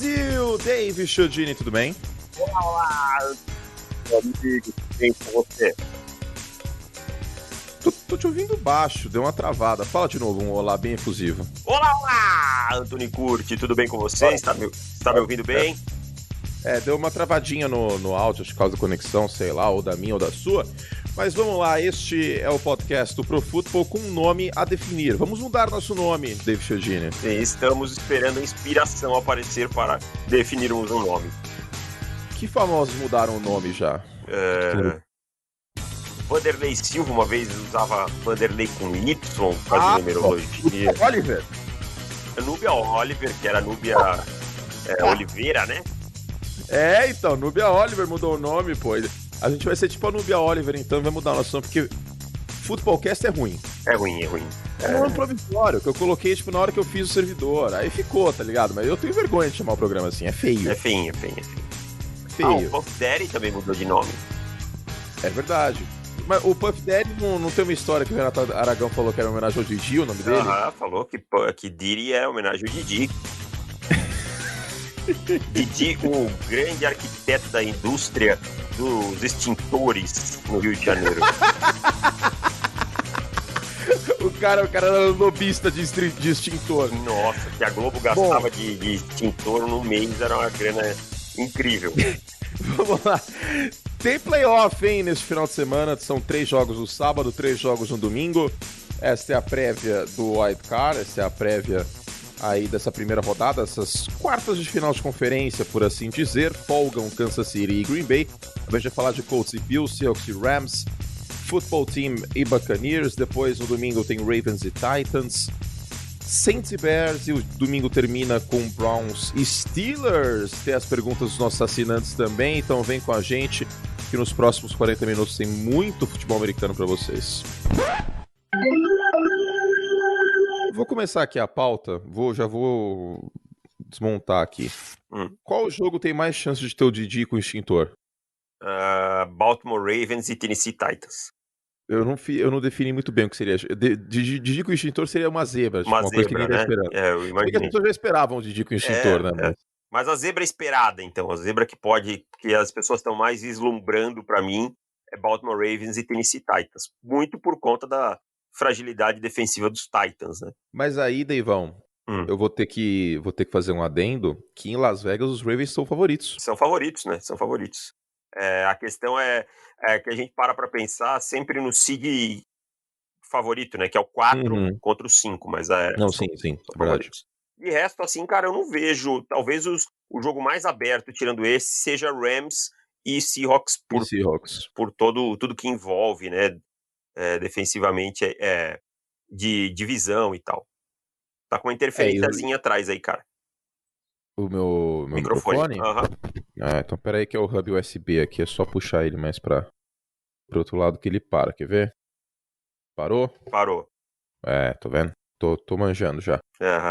Brasil! Dave Chiodini, tudo bem? Olá, meu amigo, tudo bem com você? Tô te ouvindo baixo, deu uma travada. Fala de novo, um olá bem efusivo. Olá, Antony Curti, tudo bem com você? Está me ouvindo bem? Deu uma travadinha no áudio, acho que por causa da conexão, sei lá, ou da minha ou da sua. Mas vamos lá, este é o podcast do Pro Football com um nome a definir. Vamos mudar nosso nome, Dave Chiodini. Estamos esperando a inspiração aparecer para definirmos um nome. Que famosos mudaram o nome já? Vanderlei Silva uma vez usava Vanderlei com Y, fazia numerologia. Oliver. Núbia Oliver, que era Núbia Oliveira, né? Então, Núbia Oliver mudou o nome, pô. A gente vai ser tipo a Núbia Oliver, então vai mudar o nosso nome, porque Footballcast é ruim. É ruim. É um nome provisório, que eu coloquei, tipo, na hora que eu fiz o servidor. Aí ficou, tá ligado? Mas eu tenho vergonha de chamar o programa assim, é feio. É feio. Feio. O Puff Daddy também mudou de nome. É verdade. Mas o Puff Daddy não tem uma história que o Renato Aragão falou que era uma homenagem ao Didi, o nome dele? Falou que Didi é homenagem ao Didi. Didi, o grande arquiteto da indústria dos extintores no Rio de Janeiro. O cara era lobista de extintor. Nossa, que a Globo gastava de extintor no mês era uma grana incrível. Vamos lá. Tem playoff, hein, nesse final de semana. São 3 jogos no sábado, 3 jogos no domingo. Essa é a prévia do Wild Card, essa é a prévia aí dessa primeira rodada, essas quartas de final de conferência, por assim dizer. Folgam Kansas City e Green Bay. A gente vai falar de Colts e Bills, Seahawks e Rams, Football Team e Buccaneers. Depois, no domingo, tem Ravens e Titans, Saints e Bears, e o domingo termina com Browns e Steelers. Tem as perguntas dos nossos assinantes também, então vem com a gente que nos próximos 40 minutos tem muito futebol americano para vocês. Vou começar aqui a pauta, já vou desmontar aqui. Qual jogo tem mais chance de ter o Didi com o extintor? Baltimore Ravens e Tennessee Titans. Eu não defini muito bem o que seria. Didi com o extintor seria uma zebra, uma coisa que zebra, ninguém né? tá esperando. Eu imaginei. Porque as pessoas já esperavam o Didi com o extintor, né? Mas a zebra esperada, então, a zebra que as pessoas estão mais vislumbrando para mim é Baltimore Ravens e Tennessee Titans, muito por conta da fragilidade defensiva dos Titans, né? Mas aí, Deivão, eu vou ter que fazer um adendo que em Las Vegas os Ravens são favoritos. São favoritos, né? São favoritos. A questão é que a gente para pensar sempre no seed favorito, né? Que é o 4 contra o 5, mas Não, sim, são verdade. favoritos. De resto, assim, cara, eu não vejo. Talvez o jogo mais aberto, tirando esse, seja Rams e Seahawks por tudo que envolve, né? Defensivamente, de divisão e tal. Tá com uma interferênciazinha atrás aí, cara. O meu microfone? Então peraí que é o hub USB aqui, é só puxar ele mais pro outro lado que ele para, quer ver? Parou? Parou. Tô vendo? Tô manjando já.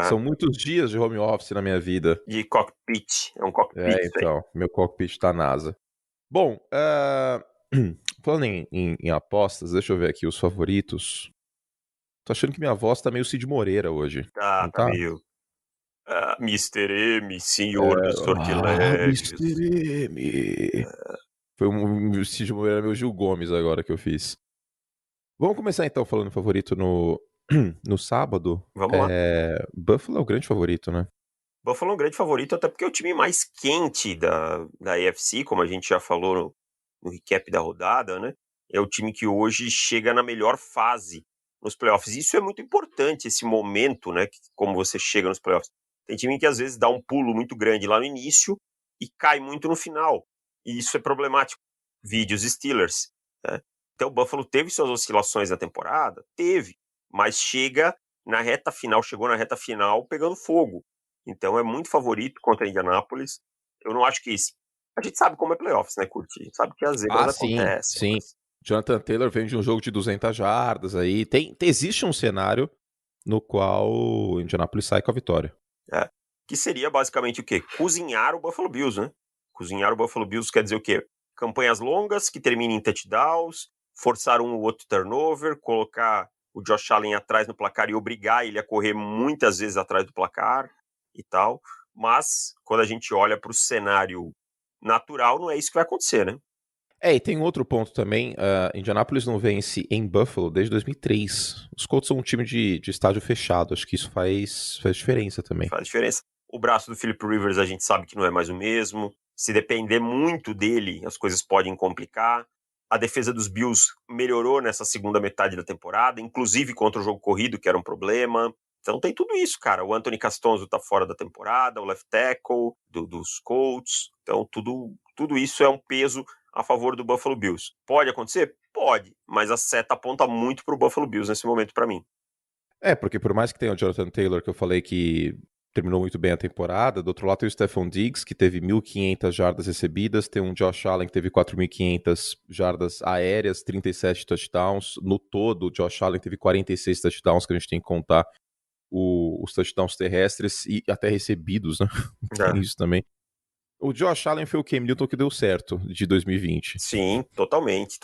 São muitos dias de home office na minha vida. De cockpit. É um cockpit. Então, meu cockpit tá NASA. Bom, falando em apostas, deixa eu ver aqui os favoritos. Tô achando que minha voz tá meio Cid Moreira hoje. Tá meio... Mr. M, senhor dos sortilégios. Mr. M. Foi um Cid Moreira, meu Gil Gomes agora que eu fiz. Vamos começar então falando favorito no sábado. Vamos lá. Buffalo é o grande favorito, né? Buffalo é um grande favorito, até porque é o time mais quente da AFC, como a gente já falou no recap da rodada, né? É o time que hoje chega na melhor fase nos playoffs. Isso é muito importante, esse momento, né? Como você chega nos playoffs. Tem time que às vezes dá um pulo muito grande lá no início e cai muito no final. E isso é problemático. Vídeos Steelers, né? Então o Buffalo teve suas oscilações na temporada? Teve. Mas chegou na reta final pegando fogo. Então é muito favorito contra a Indianapolis. Eu não acho que isso... A gente sabe como é playoffs, né, Curti? A gente sabe que as zebras acontecem. Sim. Mas... Jonathan Taylor vem de um jogo de 200 jardas aí. Existe um cenário no qual o Indianapolis sai com a vitória. Que seria basicamente o quê? Cozinhar o Buffalo Bills, né? Cozinhar o Buffalo Bills quer dizer o quê? Campanhas longas que terminem em touchdowns, forçar um ou outro turnover, colocar o Josh Allen atrás no placar e obrigar ele a correr muitas vezes atrás do placar e tal. mas quando a gente olha para o cenário natural, não é isso que vai acontecer, né? E tem outro ponto também, Indianapolis não vence em Buffalo desde 2003. Os Colts são um time de estádio fechado, acho que isso faz diferença também. Faz diferença. O braço do Philip Rivers a gente sabe que não é mais o mesmo. Se depender muito dele, as coisas podem complicar. A defesa dos Bills melhorou nessa segunda metade da temporada, inclusive contra o jogo corrido, que era um problema. Então tem tudo isso, cara. O Anthony Castonzo tá fora da temporada, o left tackle dos Colts. Então tudo isso é um peso a favor do Buffalo Bills. Pode acontecer? Pode, mas a seta aponta muito pro Buffalo Bills nesse momento para mim. Porque por mais que tenha o Jonathan Taylor, que eu falei que terminou muito bem a temporada, do outro lado tem o Stephon Diggs, que teve 1.500 jardas recebidas, tem um Josh Allen que teve 4.500 jardas aéreas, 37 touchdowns. No todo, o Josh Allen teve 46 touchdowns, que a gente tem que contar os touchdowns terrestres e até recebidos, né? Tem isso também. O Josh Allen foi o Cam Newton que deu certo de 2020. Sim, totalmente.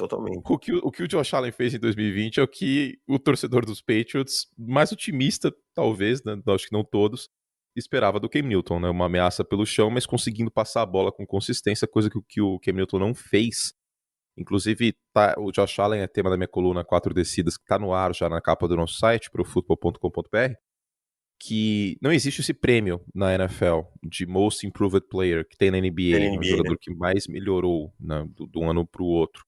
O que o Josh Allen fez em 2020 é o que o torcedor dos Patriots, mais otimista, talvez, né? Acho que não todos, esperava do Cam Newton, né? Uma ameaça pelo chão, mas conseguindo passar a bola com consistência, coisa que o Cam Newton não fez. Inclusive, o Josh Allen é tema da minha coluna 4 Descidas, que está no ar já na capa do nosso site, profutbol.com.br, que não existe esse prêmio na NFL de Most Improved Player que tem na NBA, o jogador, né, que mais melhorou, né, de um ano para o outro.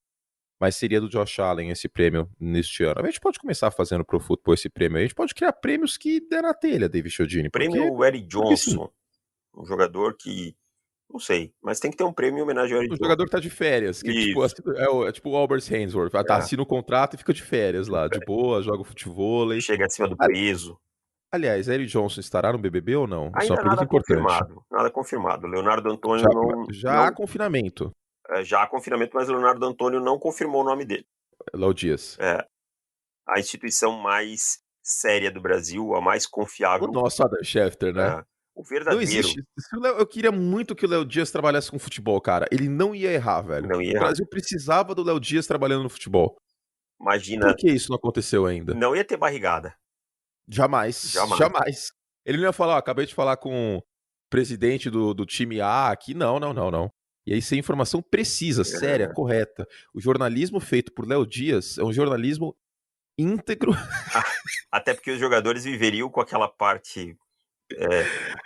Mas seria do Josh Allen esse prêmio neste ano. A gente pode começar fazendo pro futebol esse prêmio. A gente pode criar prêmios que der na telha, David Chiodini. Prêmio Eric Johnson, um jogador que, não sei, mas tem que ter um prêmio em homenagem ao Eric Johnson. Um jogador que tá de férias, que é tipo o Albert Hainsworth, assina o contrato e fica de férias lá, de boa, joga futevôlei. Chega acima do peso. Aliás, Eric Johnson estará no BBB ou não? Ainda isso é uma pergunta importante. Nada confirmado. Leonardo Antônio já há confinamento. Já há confinamento, mas o Leonardo Antônio não confirmou o nome dele. Léo Dias. A instituição mais séria do Brasil, a mais confiável. O nosso Adam Schefter, né? O verdadeiro. Não existe. Eu queria muito que o Léo Dias trabalhasse com futebol, cara. Ele não ia errar, velho. Não ia errar. O Brasil precisava do Léo Dias trabalhando no futebol. Imagina. Por que isso não aconteceu ainda? Não ia ter barrigada. Jamais. Ele não ia falar, acabei de falar com o presidente do time A aqui. Não. E aí, sem informação precisa, séria, correta. O jornalismo feito por Léo Dias é um jornalismo íntegro. Até porque os jogadores viveriam com aquela parte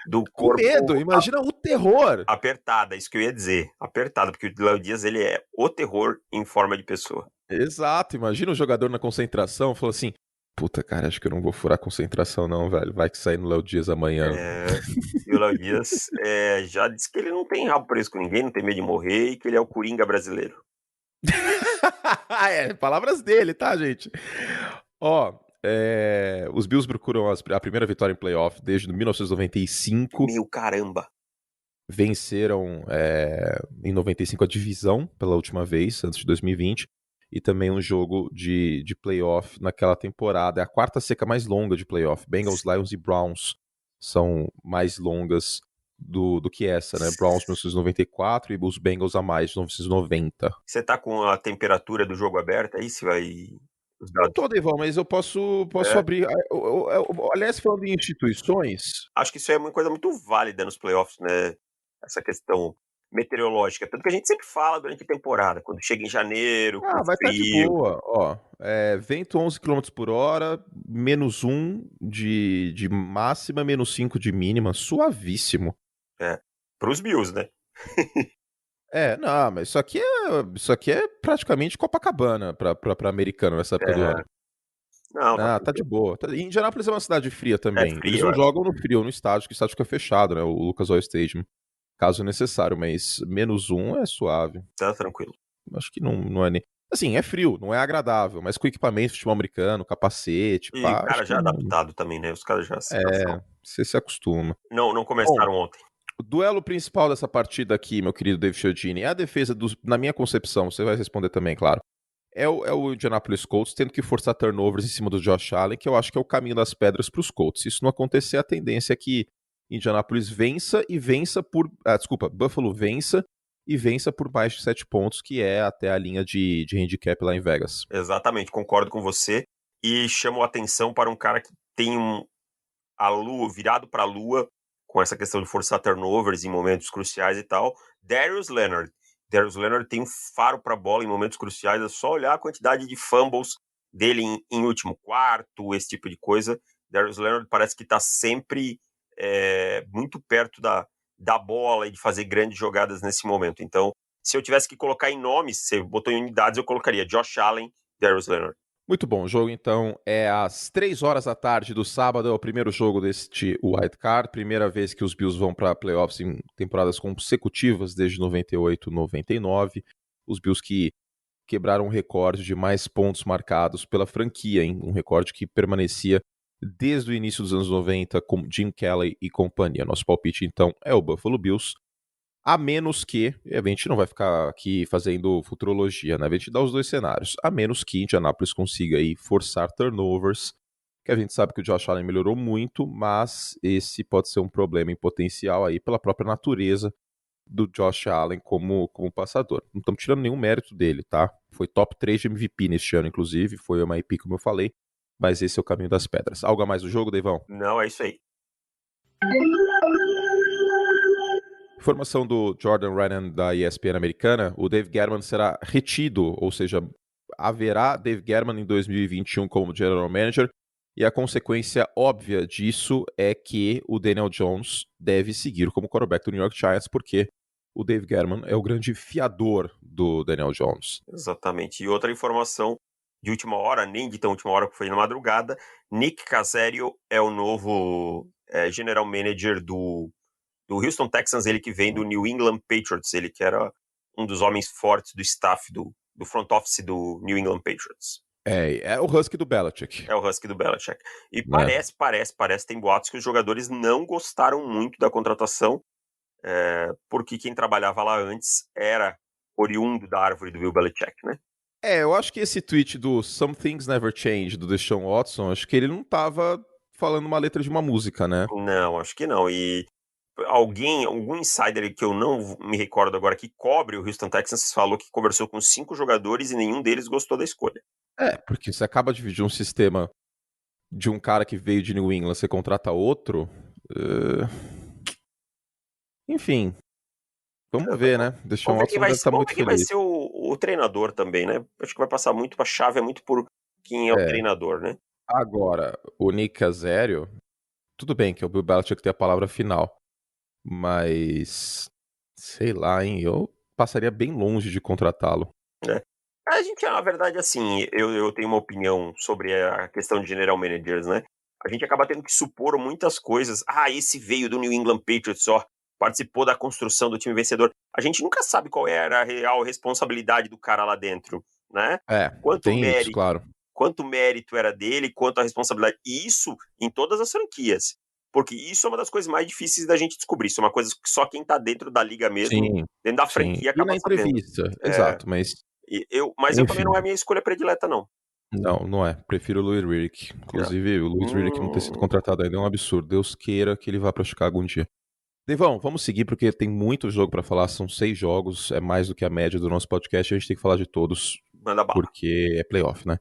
do corpo... Com medo, imagina o terror. Apertada, isso que eu ia dizer. Apertada, porque o Léo Dias, ele é o terror em forma de pessoa. Exato, imagina o jogador na concentração, falou assim, puta, cara, acho que eu não vou furar a concentração não, velho, vai que sai no Léo Dias amanhã. E o Léo Dias já disse que ele não tem rabo preso com ninguém, não tem medo de morrer e que ele é o Coringa brasileiro. Palavras dele, tá, gente? Os Bills procuram a primeira vitória em playoff desde 1995. Meu caramba! Venceram em 95 a divisão pela última vez, antes de 2020. E também um jogo de playoff naquela temporada. É a quarta seca mais longa de playoff. Bengals, Lions e Browns são mais longas do que essa, né? Browns 1994 e os Bengals a mais de 1990. Você tá com a temperatura do jogo aberta aí? Você vai... Não tô, Deivão, mas eu posso abrir. Aliás, falando em instituições... Acho que isso é uma coisa muito válida nos playoffs, né? Essa questão meteorológica. Tanto que a gente sempre fala durante a temporada, quando chega em janeiro, vai estar de boa. Vento 11 km por hora, -1 de máxima, -5 de mínima, suavíssimo. Pros Bills, né? Não, mas isso aqui é praticamente Copacabana pra americano nessa época do ano. Não, tá de boa. Em Indianápolis é uma cidade fria também. Eles não jogam no frio, no estádio, que o estádio fica fechado, né? O Lucas Oil Stadium, caso necessário, mas -1 é suave. Tá tranquilo. Acho que não é nem... Assim, é frio, não é agradável, mas com equipamento de futebol americano, capacete, e o cara já adaptado também, né? Os caras já você se acostuma. Não começaram ontem. O duelo principal dessa partida aqui, meu querido David Chiodini, é a defesa na minha concepção, você vai responder também, claro. É o Indianapolis Colts tendo que forçar turnovers em cima do Josh Allen, que eu acho que é o caminho das pedras para os Colts. Se isso não acontecer, a tendência é que Indianapolis Buffalo vença e vença por mais de 7 pontos, que é até a linha de handicap lá em Vegas. Exatamente, concordo com você. E chamo a atenção para um cara que tem a lua virado para a lua com essa questão de forçar turnovers em momentos cruciais e tal. Darius Leonard tem um faro para bola em momentos cruciais, é só olhar a quantidade de fumbles dele em último quarto, esse tipo de coisa. Darius Leonard parece que está sempre muito perto da bola e de fazer grandes jogadas nesse momento. Então, se eu tivesse que colocar em nomes, você botou em unidades, eu colocaria Josh Allen, Darius Leonard. Muito bom, o jogo então é às 3 horas da tarde do sábado, é o primeiro jogo deste Wild Card, primeira vez que os Bills vão para playoffs em temporadas consecutivas desde 98, 99. Os Bills que quebraram um recorde de mais pontos marcados pela franquia, hein? Um recorde que permanecia desde o início dos anos 90 com Jim Kelly e companhia. Nosso palpite então é o Buffalo Bills. A menos que, e a gente não vai ficar aqui fazendo futurologia, né? A gente dá os dois cenários. A menos que Indianapolis consiga aí forçar turnovers, que a gente sabe que o Josh Allen melhorou muito, mas esse pode ser um problema em potencial aí pela própria natureza do Josh Allen como passador. Não estamos tirando nenhum mérito dele, tá? Foi top 3 de MVP neste ano, inclusive, foi uma IP, como eu falei, mas esse é o caminho das pedras. Algo a mais do jogo, Deivão? Não, é isso aí. Informação do Jordan Ryan da ESPN americana, o Dave Gettleman será retido, ou seja, haverá Dave Gettleman em 2021 como General Manager, e a consequência óbvia disso é que o Daniel Jones deve seguir como quarterback do New York Giants, porque o Dave Gettleman é o grande fiador do Daniel Jones. Exatamente. E outra informação de última hora, nem de tão última hora, que foi na madrugada, Nick Caserio é o novo General Manager do Houston Texans, ele que vem do New England Patriots, ele que era um dos homens fortes do staff do front office do New England Patriots. É o Husky do Belichick. É o Husky do Belichick. E Né? parece, tem boatos que os jogadores não gostaram muito da contratação, porque quem trabalhava lá antes era oriundo da árvore do Bill Belichick, né? Eu acho que esse tweet do Some Things Never Change, do Deshaun Watson, acho que ele não tava falando uma letra de uma música, né? Não, acho que não. E algum insider que eu não me recordo agora que cobre o Houston Texans falou que conversou com 5 jogadores e nenhum deles gostou da escolha. Porque você acaba de dividir um sistema de um cara que veio de New England, você contrata outro. Enfim, vamos ver, né? Deshaun Vamos ver quem Watson não vai deve ser, estar vamos muito ver quem vai feliz. ser o treinador também, né? Acho que vai passar muito, a chave é muito por quem é o É. treinador, né? Agora, o Nick Caserio, tudo bem que o Bill Belichick tem a palavra final, mas sei lá, hein? Eu passaria bem longe de contratá-lo. A gente, na verdade, assim, eu tenho uma opinião sobre a questão de general managers, né? A gente acaba tendo que supor muitas coisas. Ah, esse veio do New England Patriots, ó, participou da construção do time vencedor. A gente nunca sabe qual era a real responsabilidade do cara lá dentro, né? Quanto Tem isso, mérito, claro. quanto mérito era dele, quanto a responsabilidade. E isso em todas as franquias. Porque isso é uma das coisas mais difíceis da gente descobrir. Isso é uma coisa que só quem tá dentro da liga mesmo, Sim, dentro da sim. franquia, E na acaba sabendo. entrevista, exato, mas Mas eu também enfim. não é a minha escolha predileta, não. Não é. Prefiro o Louis Riddick. É. Inclusive, o Louis Riddick não ter sido Hum, contratado ainda é um absurdo. Deus queira que ele vá para Chicago um dia. Devão, vamos seguir porque tem muito jogo para falar. São 6 jogos, é mais do que a média do nosso podcast. A gente tem que falar de todos manda bala. porque é playoff, né?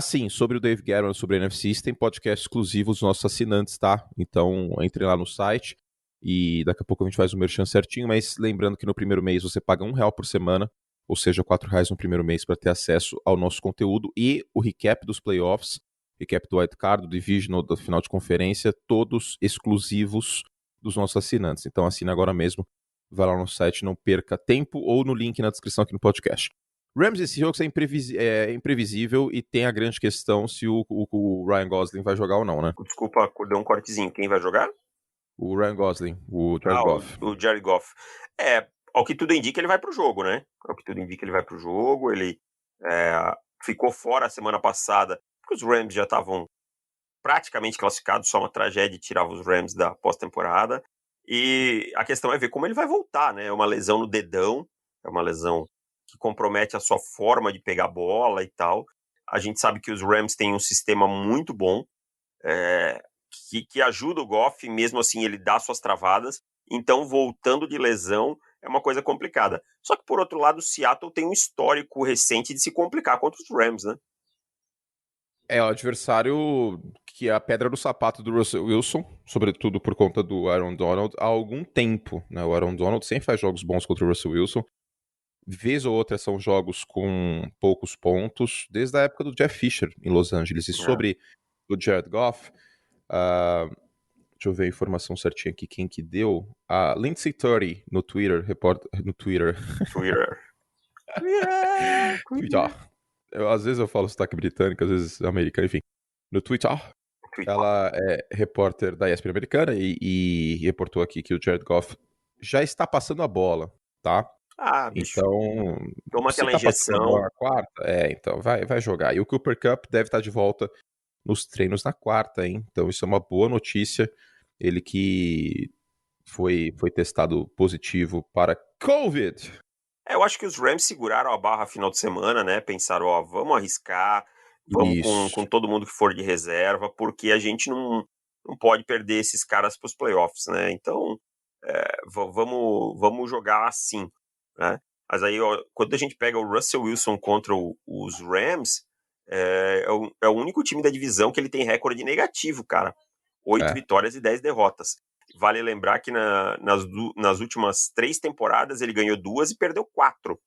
Sim, sobre o Dave Gettleman, sobre a NFC, tem podcast exclusivo dos nossos assinantes, tá? Então, entre lá no site e daqui a pouco a gente faz o merchan certinho, mas lembrando que no primeiro mês você paga R$1 por semana, ou seja, R$4 no primeiro mês para ter acesso ao nosso conteúdo e o recap dos playoffs, recap do Wild Card, do Divisional, do final de conferência, todos exclusivos dos nossos assinantes. Então assina agora mesmo, vai lá no site, não perca tempo, ou no link na descrição aqui no podcast. Rams e Seahawks é imprevisível e tem a grande questão se o Ryan Gosling vai jogar ou não, né? Desculpa, deu um cortezinho. Quem vai jogar? O Ryan Gosling, o Jared Goff. O Jared Goff. Ao que tudo indica, ele vai pro jogo, né? Ao que tudo indica, ele vai pro jogo. Ele ficou fora a semana passada, porque os Rams já estavam praticamente classificados, só uma tragédia tirava os Rams da pós-temporada. E a questão é ver como ele vai voltar, né? É uma lesão no dedão, é uma lesão que compromete a sua forma de pegar bola e tal. A gente sabe que os Rams têm um sistema muito bom, que ajuda o Goff, mesmo assim ele dá suas travadas. Então, voltando de lesão, é uma coisa complicada. Só que, por outro lado, o Seattle tem um histórico recente de se complicar contra os Rams, né? É o adversário que é a pedra do sapato do Russell Wilson, sobretudo por conta do Aaron Donald, há algum tempo, né? O Aaron Donald sempre faz jogos bons contra o Russell Wilson. Vez ou outra são jogos com poucos pontos, desde a época do Jeff Fisher em Los Angeles. E sobre o Jared Goff, deixa eu ver a informação certinha aqui, quem que deu. A Lindsay Turry no Twitter, no Twitter. Twitter. Twitter. Às vezes eu falo sotaque britânico, às vezes americano, enfim. No Twitter, ela é repórter da ESPN americana e reportou aqui que o Jared Goff já está passando a bola, tá? Bicho. Então, Toma se aquela tá passando a injeção. bola na quarta, então vai jogar. E o Cooper Kupp deve estar de volta nos treinos na quarta, hein? Então isso é uma boa notícia. Ele que foi testado positivo para COVID. Eu acho que os Rams seguraram a barra final de semana, né? Pensaram, ó, vamos arriscar, vamos com todo mundo que for de reserva, porque a gente não pode perder esses caras para os playoffs, né? Então, vamos jogar assim, né? Mas aí, ó, quando a gente pega o Russell Wilson contra os Rams, é o único time da divisão que ele tem recorde negativo, cara. 8 vitórias e 10 derrotas. Vale lembrar que nas últimas 3 temporadas ele ganhou 2 e perdeu 4,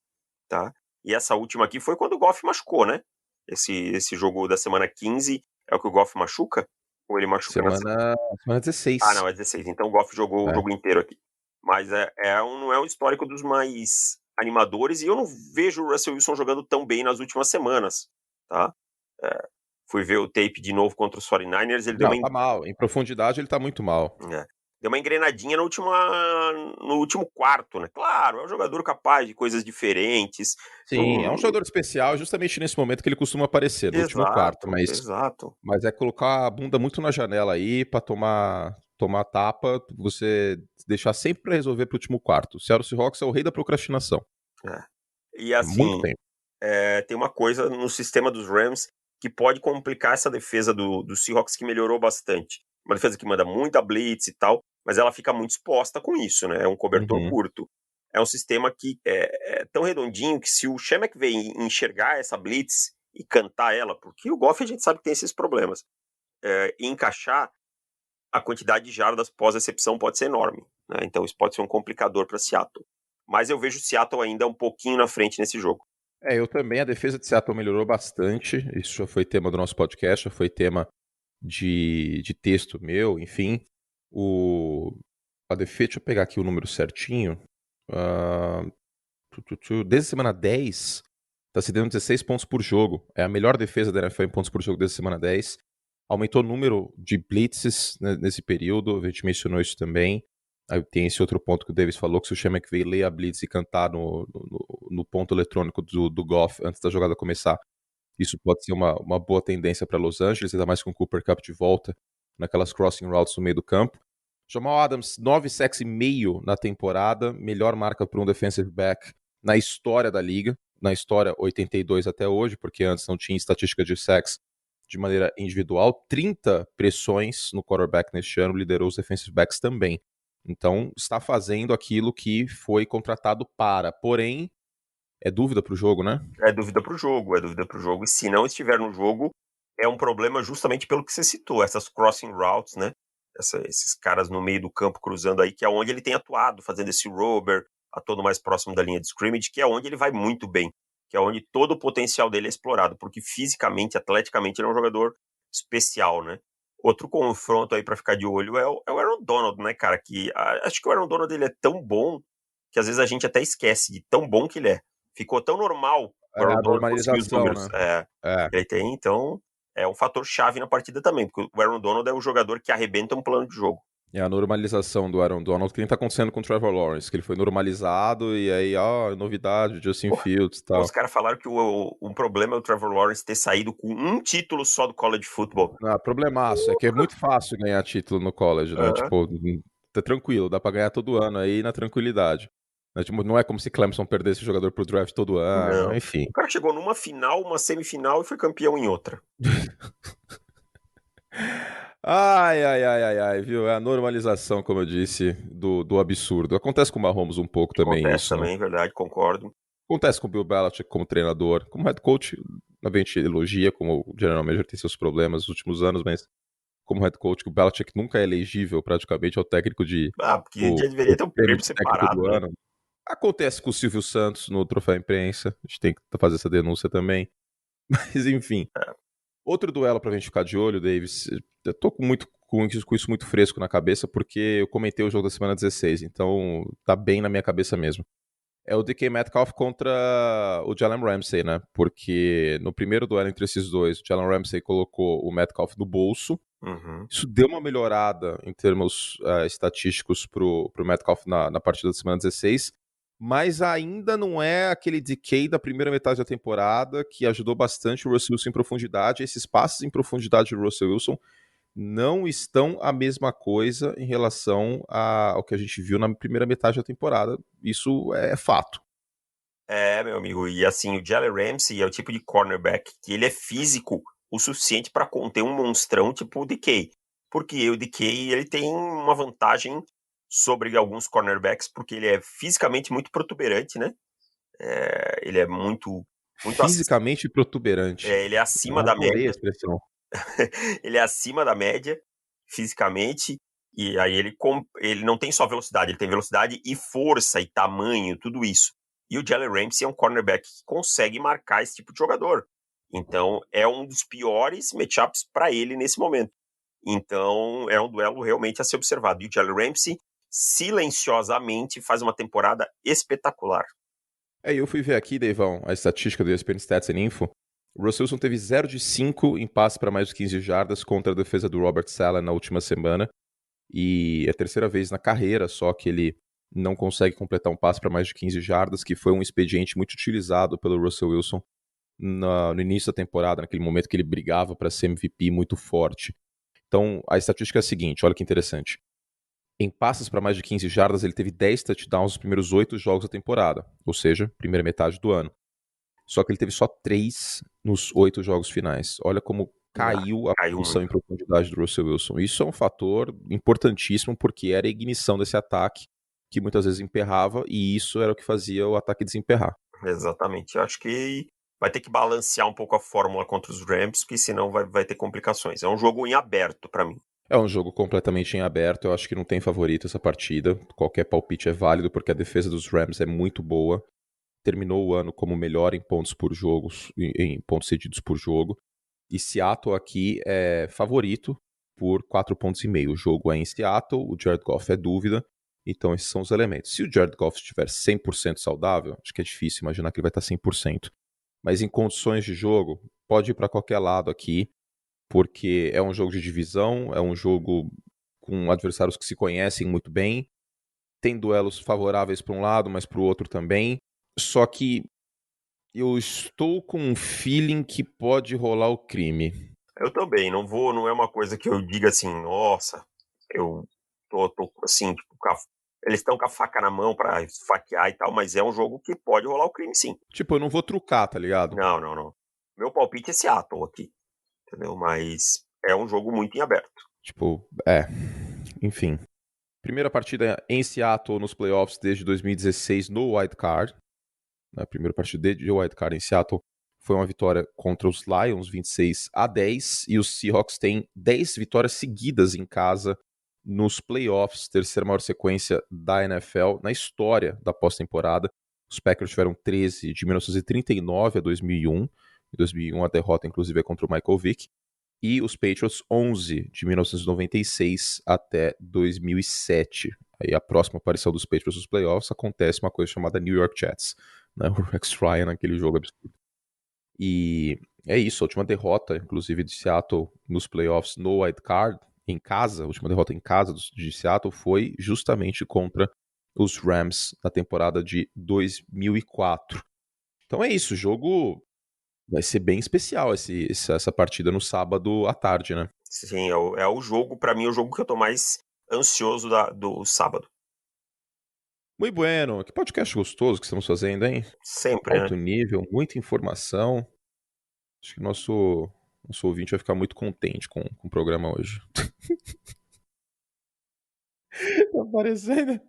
tá? E essa última aqui foi quando o Goff machucou, né? Esse jogo da semana 15 é o que o Goff machuca? Ou ele machuca semana 16. Não, é 16. Então o Goff jogou o jogo inteiro aqui. Mas não é um histórico dos mais animadores e eu não vejo o Russell Wilson jogando tão bem nas últimas semanas, tá? Fui ver o tape de novo contra os 49ers, ele tá mal. Em profundidade ele tá muito mal. Deu uma engrenadinha no último quarto, né? Claro, é um jogador capaz de coisas diferentes. Sim, é um jogador especial, justamente nesse momento que ele costuma aparecer, no último quarto. Mas é colocar a bunda muito na janela aí pra tomar tapa, você deixar sempre pra resolver pro último quarto. O Seattle Seahawks é o rei da procrastinação. E assim, muito tempo. Tem uma coisa no sistema dos Rams que pode complicar essa defesa do Seahawks que melhorou bastante. Uma defesa que manda muita blitz e tal, mas ela fica muito exposta com isso, né? É um cobertor curto. É um sistema que é tão redondinho que se o Sean McVay enxergar essa blitz e cantar ela, porque o Goff a gente sabe que tem esses problemas, e encaixar, a quantidade de jardas pós-recepção pode ser enorme, né? Então isso pode ser um complicador para Seattle. Mas eu vejo o Seattle ainda um pouquinho na frente nesse jogo. Eu também. A defesa de Seattle melhorou bastante. Isso já foi tema do nosso podcast, já foi tema de texto meu, enfim. A defesa, deixa eu pegar aqui o número certinho. Desde a semana 10, tá se dando 16 pontos por jogo. É a melhor defesa da NFL em pontos por jogo desde a semana 10. Aumentou o número de blitzes nesse período, a gente mencionou isso também. Aí tem esse outro ponto que o Davis falou, que se o Sean McVay ler a blitz e cantar no ponto eletrônico do Goff antes da jogada começar, isso pode ser uma boa tendência para Los Angeles, ainda mais com o Cooper Kupp de volta naquelas crossing routes no meio do campo. Jamal Adams, 9 sacks e meio na temporada, melhor marca para um defensive back na história da liga, na história 82 até hoje, porque antes não tinha estatística de sacks de maneira individual. 30 pressões no quarterback neste ano, liderou os defensive backs também. Então, está fazendo aquilo que foi contratado para. Porém, é dúvida para o jogo, né? É dúvida para o jogo. E se não estiver no jogo, é um problema justamente pelo que você citou, essas crossing routes, né? Esses caras no meio do campo cruzando aí, que é onde ele tem atuado, fazendo esse rubber, atuando mais próximo da linha de scrimmage, que é onde ele vai muito bem, que é onde todo o potencial dele é explorado, porque fisicamente, atleticamente, ele é um jogador especial, né? Outro confronto aí para ficar de olho é o Aaron Donald, né, cara? Acho que o Aaron Donald ele é tão bom que às vezes a gente até esquece de tão bom que ele é. Ficou tão normal o Aaron A Donald conseguir os normalização, números. né? Ele tem, então, é um fator chave na partida também, porque o Aaron Donald é o jogador que arrebenta um plano de jogo. É a normalização do Aaron Donald, que nem tá acontecendo com o Trevor Lawrence, que ele foi normalizado e aí, novidade, Justin Fields e tal. Os caras falaram que um problema é o Trevor Lawrence ter saído com um título só do college football. Problemaço, é que é muito fácil ganhar título no college, né? Tipo, tá tranquilo, dá pra ganhar todo ano aí na tranquilidade. Tipo, não é como se Clemson perdesse jogador pro draft todo ano, enfim. O cara chegou numa final, uma semifinal e foi campeão em outra. Ai, viu? É a normalização, como eu disse, do absurdo. Acontece com o Mahomes um pouco também Acontece isso, né? também, verdade, concordo. Acontece com o Bill Belichick como treinador, como head coach, a gente elogia, como o general manager tem seus problemas nos últimos anos, mas como head coach, o Belichick nunca é elegível praticamente ao técnico de Porque o, já deveria o ter um prêmio prêmio de técnico do separado, né? ano. Acontece com o Silvio Santos no Troféu Imprensa, a gente tem que fazer essa denúncia também. Mas enfim, outro duelo pra gente ficar de olho, Davis, eu tô com isso muito fresco na cabeça, porque eu comentei o jogo da semana 16, então tá bem na minha cabeça mesmo. É o DK Metcalf contra o Jalen Ramsey, né? Porque no primeiro duelo entre esses dois, o Jalen Ramsey colocou o Metcalf no bolso. Uhum. Isso deu uma melhorada em termos estatísticos pro Metcalf na partida da semana 16, mas ainda não é aquele DK da primeira metade da temporada que ajudou bastante o Russell Wilson em profundidade. Esses passes em profundidade do Russell Wilson não estão a mesma coisa em relação ao que a gente viu na primeira metade da temporada. Isso é fato. Meu amigo, e assim, o Jalen Ramsey é o tipo de cornerback que ele é físico o suficiente para conter um monstrão tipo o DK. Porque o DK, ele tem uma vantagem sobre alguns cornerbacks, porque ele é fisicamente muito protuberante, né? Ele é Fisicamente protuberante. ele é acima da Adorei a média. expressão. Ele é acima da média fisicamente, e aí ele não tem só velocidade, ele tem velocidade e força e tamanho, tudo isso. E o Jalen Ramsey é um cornerback que consegue marcar esse tipo de jogador. Então, é um dos piores matchups para ele nesse momento. Então, é um duelo realmente a ser observado. E o Jalen Ramsey, silenciosamente, faz uma temporada espetacular. Eu fui ver aqui, Deivão, a estatística do ESPN Stats and Info. O Russell Wilson teve 0 de 5 em passes para mais de 15 jardas contra a defesa do Robert Saleh na última semana. E é a terceira vez na carreira só que ele não consegue completar um passe para mais de 15 jardas, que foi um expediente muito utilizado pelo Russell Wilson no início da temporada, naquele momento que ele brigava para ser MVP muito forte. Então, a estatística é a seguinte, olha que interessante. Em passes para mais de 15 jardas, ele teve 10 touchdowns nos primeiros 8 jogos da temporada, ou seja, primeira metade do ano. Só que ele teve só 3 nos 8 jogos finais. Olha como caiu a Caiu produção em muito. profundidade do Russell Wilson. Isso é um fator importantíssimo porque era a ignição desse ataque que muitas vezes emperrava e isso era o que fazia o ataque desemperrar. Exatamente. Eu acho que vai ter que balancear um pouco a fórmula contra os Rams, porque senão vai ter complicações. É um jogo em aberto para mim. É um jogo completamente em aberto, eu acho que não tem favorito essa partida. Qualquer palpite é válido porque a defesa dos Rams é muito boa. Terminou o ano como melhor em pontos por jogos, em pontos cedidos por jogo. E Seattle aqui é favorito por 4,5 pontos. O jogo é em Seattle, o Jared Goff é dúvida. Então esses são os elementos. Se o Jared Goff estiver 100% saudável, acho que é difícil imaginar que ele vai estar 100%. Mas em condições de jogo, pode ir para qualquer lado aqui, porque é um jogo de divisão, é um jogo com adversários que se conhecem muito bem, tem duelos favoráveis para um lado, mas para o outro também. Só que eu estou com um feeling que pode rolar o crime. Eu também, não é uma coisa que eu diga assim, nossa, eu tô assim, tipo, eles estão com a faca na mão pra esfaquear e tal, mas é um jogo que pode rolar o crime sim. Tipo, eu não vou trucar, tá ligado? Não, não, não. Meu palpite é Seattle aqui, entendeu? Mas é um jogo muito em aberto. Tipo, enfim. Primeira partida em Seattle nos playoffs desde 2016 no Wild Card. A primeira partida de Wild Card em Seattle foi uma vitória contra os Lions, 26-10. E os Seahawks têm 10 vitórias seguidas em casa nos playoffs, terceira maior sequência da NFL na história da pós-temporada. Os Packers tiveram 13 de 1939 a 2001. Em 2001 a derrota, inclusive, é contra o Michael Vick. E os Patriots 11 de 1996 até 2007. Aí a próxima aparição dos Patriots nos playoffs acontece uma coisa chamada New York Jets, né? O Rex Ryan naquele jogo absurdo. E é isso, a última derrota, inclusive, de Seattle nos playoffs no Wild Card, em casa, a última derrota em casa de Seattle foi justamente contra os Rams na temporada de 2004. Então é isso, o jogo vai ser bem especial essa partida no sábado à tarde, né? Sim, é o jogo, pra mim, é o jogo que eu tô mais ansioso do sábado. Muito bueno, que podcast gostoso que estamos fazendo, hein? Sempre, né? Alto nível, muita informação. Acho que nosso ouvinte vai ficar muito contente com o programa hoje. Tá parecendo.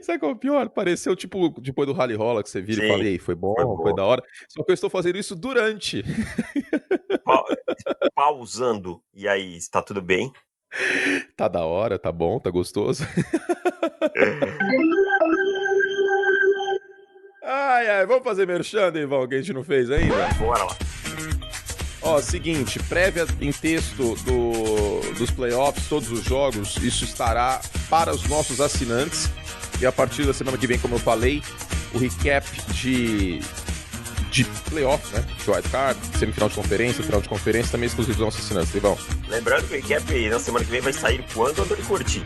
Sabe qual é o pior? Pareceu tipo depois do Rally Rola que você vira e fala, Sim, e aí, foi foi bom, foi bom. da hora. Só que eu estou fazendo isso durante. Pa- Pausando, e aí, está tudo bem? Tá da hora, tá bom, tá gostoso. Ai, ai, vamos fazer merchan, Ivan, que a gente não fez ainda? Bora lá. Ó, seguinte, prévia em texto dos playoffs, todos os jogos, isso estará para os nossos assinantes. E a partir da semana que vem, como eu falei, o recap de playoff, né? De wildcard, semifinal de conferência, final de conferência, também exclusivo dos nossos assinantes, Ivão. Lembrando que o recap na semana que vem vai sair quando, Antônio Curti?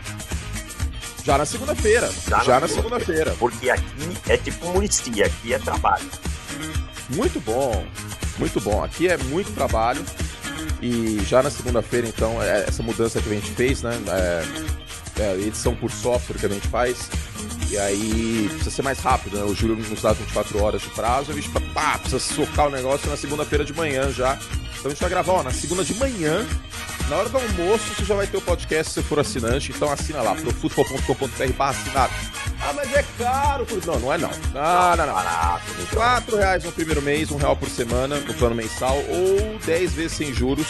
Já na segunda-feira. Já na segunda-feira. Porque aqui é tipo municia, aqui é trabalho. Muito bom. Muito bom. Aqui é muito trabalho. E já na segunda-feira, então, essa mudança que a gente fez, né? Edição por software que a gente faz. E aí precisa ser mais rápido, né? O Júlio nos dá 24 horas de prazo. A gente precisa socar o negócio na segunda-feira de manhã já. Então a gente vai gravar, ó, na segunda de manhã. Na hora do almoço, você já vai ter o podcast se você for assinante. Então assina lá, profutbol.com.br/assinar. Ah, mas é caro. Não, não é não. Não. Barato, R$4 no primeiro mês, R$1 por semana no plano mensal ou 10 vezes sem juros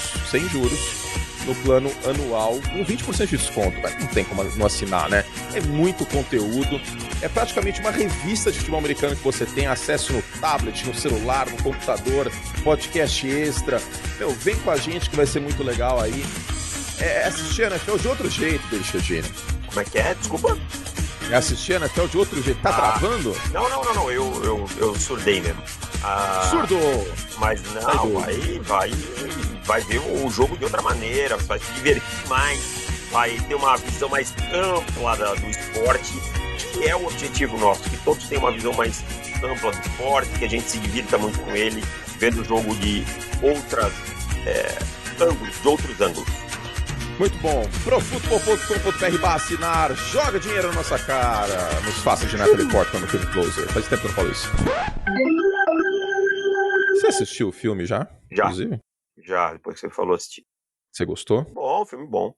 no plano anual, com 20% de desconto. Não tem como não assinar, né? É muito conteúdo. É praticamente uma revista de futebol americano que você tem acesso no tablet, no celular, no computador, podcast extra. Meu, vem com a gente que vai ser muito legal aí. É assistir a NFL de outro jeito, Belichadini. Como é que é? Desculpa. É assistir a NFL de outro jeito. Tá travando? Não. Eu surdei mesmo. Surdo! Mas não, vai ver o jogo de outra maneira, vai se divertir mais, vai ter uma visão mais ampla do esporte, que é o objetivo nosso, que todos tenham uma visão mais ampla do esporte, que a gente se divirta muito com ele, vendo o jogo de outros ângulos. Muito bom. Profutbol.com.br/assinar. Joga dinheiro na nossa cara. Nos faça de Natalie Portman no filme Closer. Faz tempo que eu não falo isso. Você assistiu o filme já? Já. Inclusive? Já, depois que você falou, assisti. Você gostou? Bom, filme bom.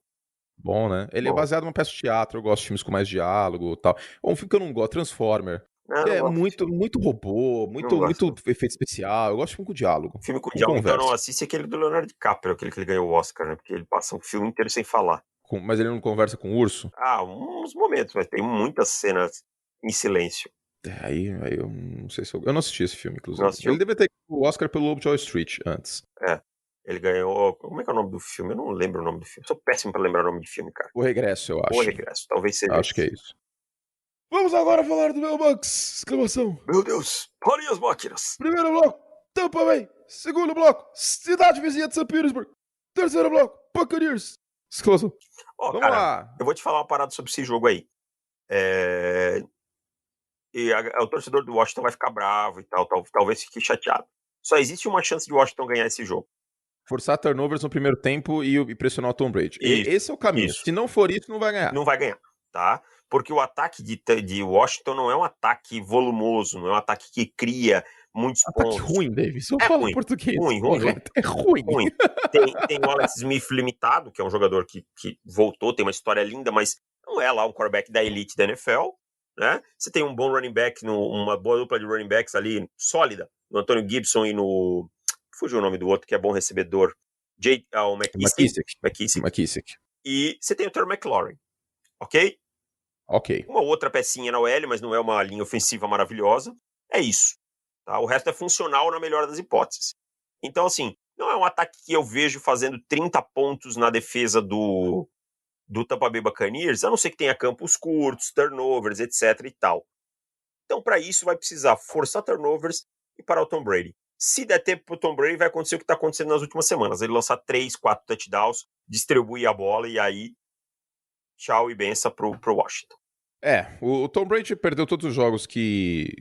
Bom, né? Ele Bom. é baseado numa peça de teatro. Eu gosto de filmes com mais diálogo e tal. Um filme que eu não gosto, Transformer. É muito robô, muito efeito especial. Eu gosto de filme com diálogo. Filme com diálogo, então não assiste aquele do Leonardo DiCaprio, aquele que ele ganhou o Oscar, né? Porque ele passa um filme inteiro sem falar. Mas ele não conversa com o urso? Uns momentos, mas tem muitas cenas em silêncio. Aí eu não sei se eu não assisti esse filme, inclusive. Não ele deve ter o Oscar pelo Lobo de Wall Street antes. Ele ganhou... Como é que é o nome do filme? Eu não lembro o nome do filme. Sou péssimo pra lembrar o nome de filme, cara. O Regresso, eu acho. O Regresso, talvez seja. Acho que é isso. Vamos agora falar do meu Bucks! Exclamação. Meu Deus, parem as máquinas. Primeiro bloco, Tampa Bay. Segundo bloco, cidade vizinha de St. Petersburg. Terceiro bloco, Buccaneers. Exclamação. Vamos lá. Eu vou te falar uma parada sobre esse jogo aí. O torcedor do Washington vai ficar bravo e tal, talvez fique chateado. Só existe uma chance de Washington ganhar esse jogo. Forçar turnovers no primeiro tempo e pressionar o Tom Brady. Esse é o caminho. Isso. Se não for isso, não vai ganhar. Não vai ganhar, tá? Porque o ataque de Washington não é um ataque volumoso, não é um ataque que cria muitos pontos. Ataque ruim, Davis. Eu falo português. Ruim. É ruim. Tem o Alex Smith limitado, que é um jogador que voltou, tem uma história linda, mas não é lá um quarterback da elite da NFL, né? Você tem um bom running back, uma boa dupla de running backs ali, sólida, no Antonio Gibson e no... Fugiu o nome do outro, que é bom recebedor. O McKissick. E você tem o Terry McLaurin, ok? Ok. Uma outra pecinha na OL, mas não é uma linha ofensiva maravilhosa. É isso. Tá? O resto é funcional na melhor das hipóteses. Então, assim, não é um ataque que eu vejo fazendo 30 pontos na defesa do Tampa Bay Buccaneers, a não ser que tenha campos curtos, turnovers, etc. e tal. Então, para isso, vai precisar forçar turnovers e parar o Tom Brady. Se der tempo pro Tom Brady, vai acontecer o que está acontecendo nas últimas semanas. Ele lançar 3, 4 touchdowns, distribuir a bola e aí tchau e benção pro Washington. O Tom Brady perdeu todos os jogos que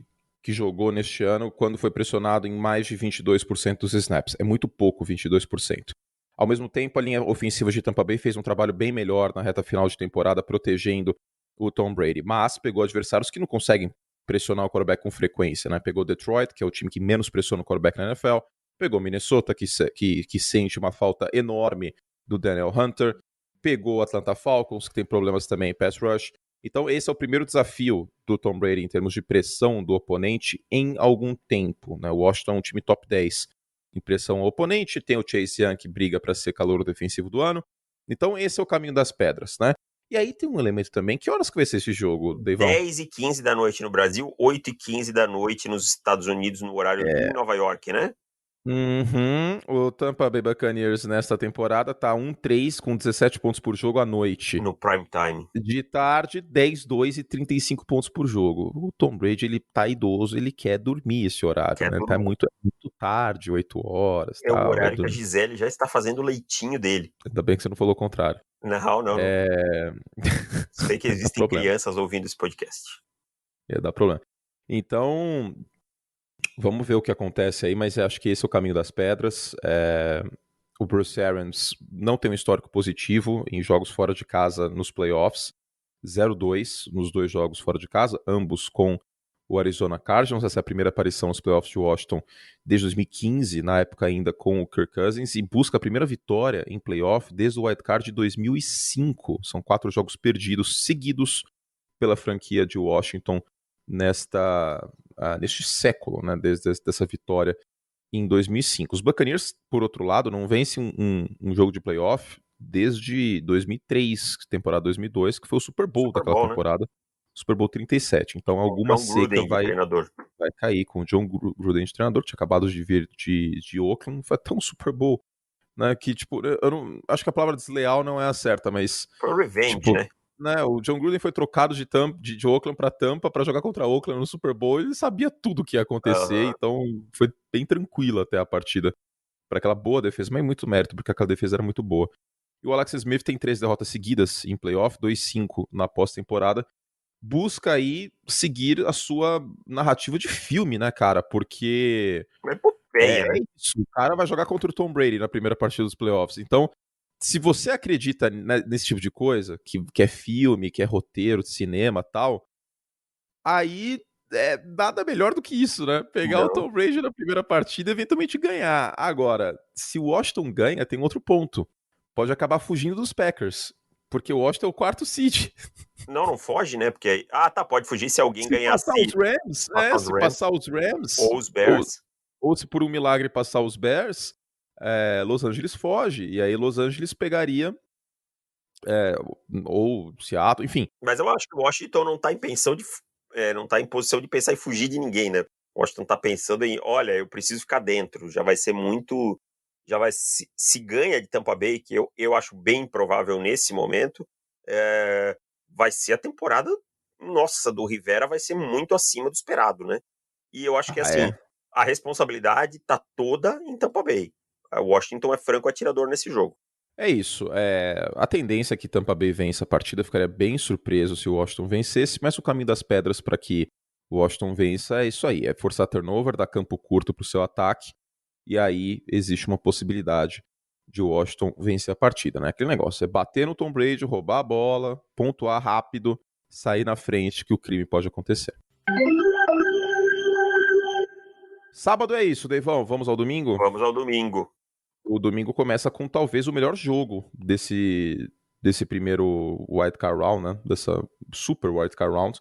jogou neste ano quando foi pressionado em mais de 22% dos snaps. É muito pouco, 22%. Ao mesmo tempo, a linha ofensiva de Tampa Bay fez um trabalho bem melhor na reta final de temporada, protegendo o Tom Brady. Mas pegou adversários que não conseguem pressionar o quarterback com frequência, né? Pegou Detroit, que é o time que menos pressiona o quarterback na NFL. Pegou Minnesota, que sente uma falta enorme do Daniel Hunter. Pegou Atlanta Falcons, que tem problemas também em pass rush. Então esse é o primeiro desafio do Tom Brady em termos de pressão do oponente em algum tempo, né? O Washington é um time top 10 em pressão ao oponente, tem o Chase Young que briga para ser calouro defensivo do ano. Então esse é o caminho das pedras, né? E aí tem um elemento também, que horas que vai ser esse jogo, Deivão? 10h15 da noite no Brasil, 8h15 da noite nos Estados Unidos, no horário em Nova York, né? Uhum. O Tampa Bay Buccaneers nesta temporada tá 1-3 com 17 pontos por jogo à noite. No prime time. De tarde, 10-2 e 35 pontos por jogo. O Tom Brady, ele tá idoso, ele quer dormir esse horário, né? Tá muito tarde, 8 horas, É o tal. horário que a Gisele já está fazendo o leitinho dele. Ainda bem que você não falou o contrário. Não. Sei que existem crianças ouvindo esse podcast. Ia dar problema. Então, vamos ver o que acontece aí, mas eu acho que esse é o caminho das pedras. O Bruce Arians não tem um histórico positivo em jogos fora de casa nos playoffs. 0-2 nos 2 jogos fora de casa, ambos com o Arizona Cardinals. Essa é a primeira aparição nos playoffs de Washington desde 2015, na época ainda com o Kirk Cousins, e busca a primeira vitória em playoff desde o Wild Card de 2005. São 4 jogos perdidos seguidos pela franquia de Washington neste século, né, desde essa vitória em 2005. Os Buccaneers, por outro lado, não vencem um jogo de playoff desde 2003, temporada 2002, que foi o Super Bowl daquela temporada, né? Super Bowl 37. Então alguma seca vai cair com o John Gruden de treinador, que tinha acabado de vir de Oakland, foi até um Super Bowl, né, que tipo, eu não, acho que a palavra desleal não é a certa, mas... Foi revenge, tipo, né? O John Gruden foi trocado de Oakland para Tampa para jogar contra Oakland no Super Bowl. Ele sabia tudo o que ia acontecer, então foi bem tranquilo até a partida para aquela boa defesa, mas muito mérito, porque aquela defesa era muito boa. E o Alex Smith tem 3 derrotas seguidas em playoff, 2-5 na pós-temporada. Busca aí seguir a sua narrativa de filme, né, cara? Porque né? isso, o cara vai jogar contra o Tom Brady na primeira partida dos playoffs. Então, se você acredita nesse tipo de coisa, que é filme, que é roteiro de cinema e tal, aí nada melhor do que isso, né? Pegar o Tom Brady na primeira partida e eventualmente ganhar. Agora, se o Washington ganha, tem outro ponto. Pode acabar fugindo dos Packers, porque o Washington é o 4º seed. Não foge, né? Porque, pode fugir se alguém ganhar passar os Rams, passar os Rams, ou os Bears, ou se por um milagre passar os Bears, Los Angeles foge, e aí Los Angeles pegaria ou Seattle, enfim. Mas eu acho que o Washington não tá não tá em posição de pensar em fugir de ninguém, né? O Washington tá pensando em, olha, eu preciso ficar dentro, se ganha de Tampa Bay, que eu acho bem improvável nesse momento, vai ser a temporada, nossa, do Rivera vai ser muito acima do esperado, né? E eu acho que, a responsabilidade tá toda em Tampa Bay. O Washington é franco atirador nesse jogo. É isso. A tendência é que Tampa Bay vença a partida. Ficaria bem surpreso se o Washington vencesse, mas o caminho das pedras para que o Washington vença é isso aí. É forçar turnover, dar campo curto para o seu ataque, e aí existe uma possibilidade de o Washington vencer a partida, né? Aquele negócio, é bater no Tom Brady, roubar a bola, pontuar rápido, sair na frente que o crime pode acontecer. Sábado é isso, Deivão. Vamos ao domingo? Vamos ao domingo. O domingo começa com talvez o melhor jogo desse primeiro Wild Card Round, né? Dessa Super Wild Card Round.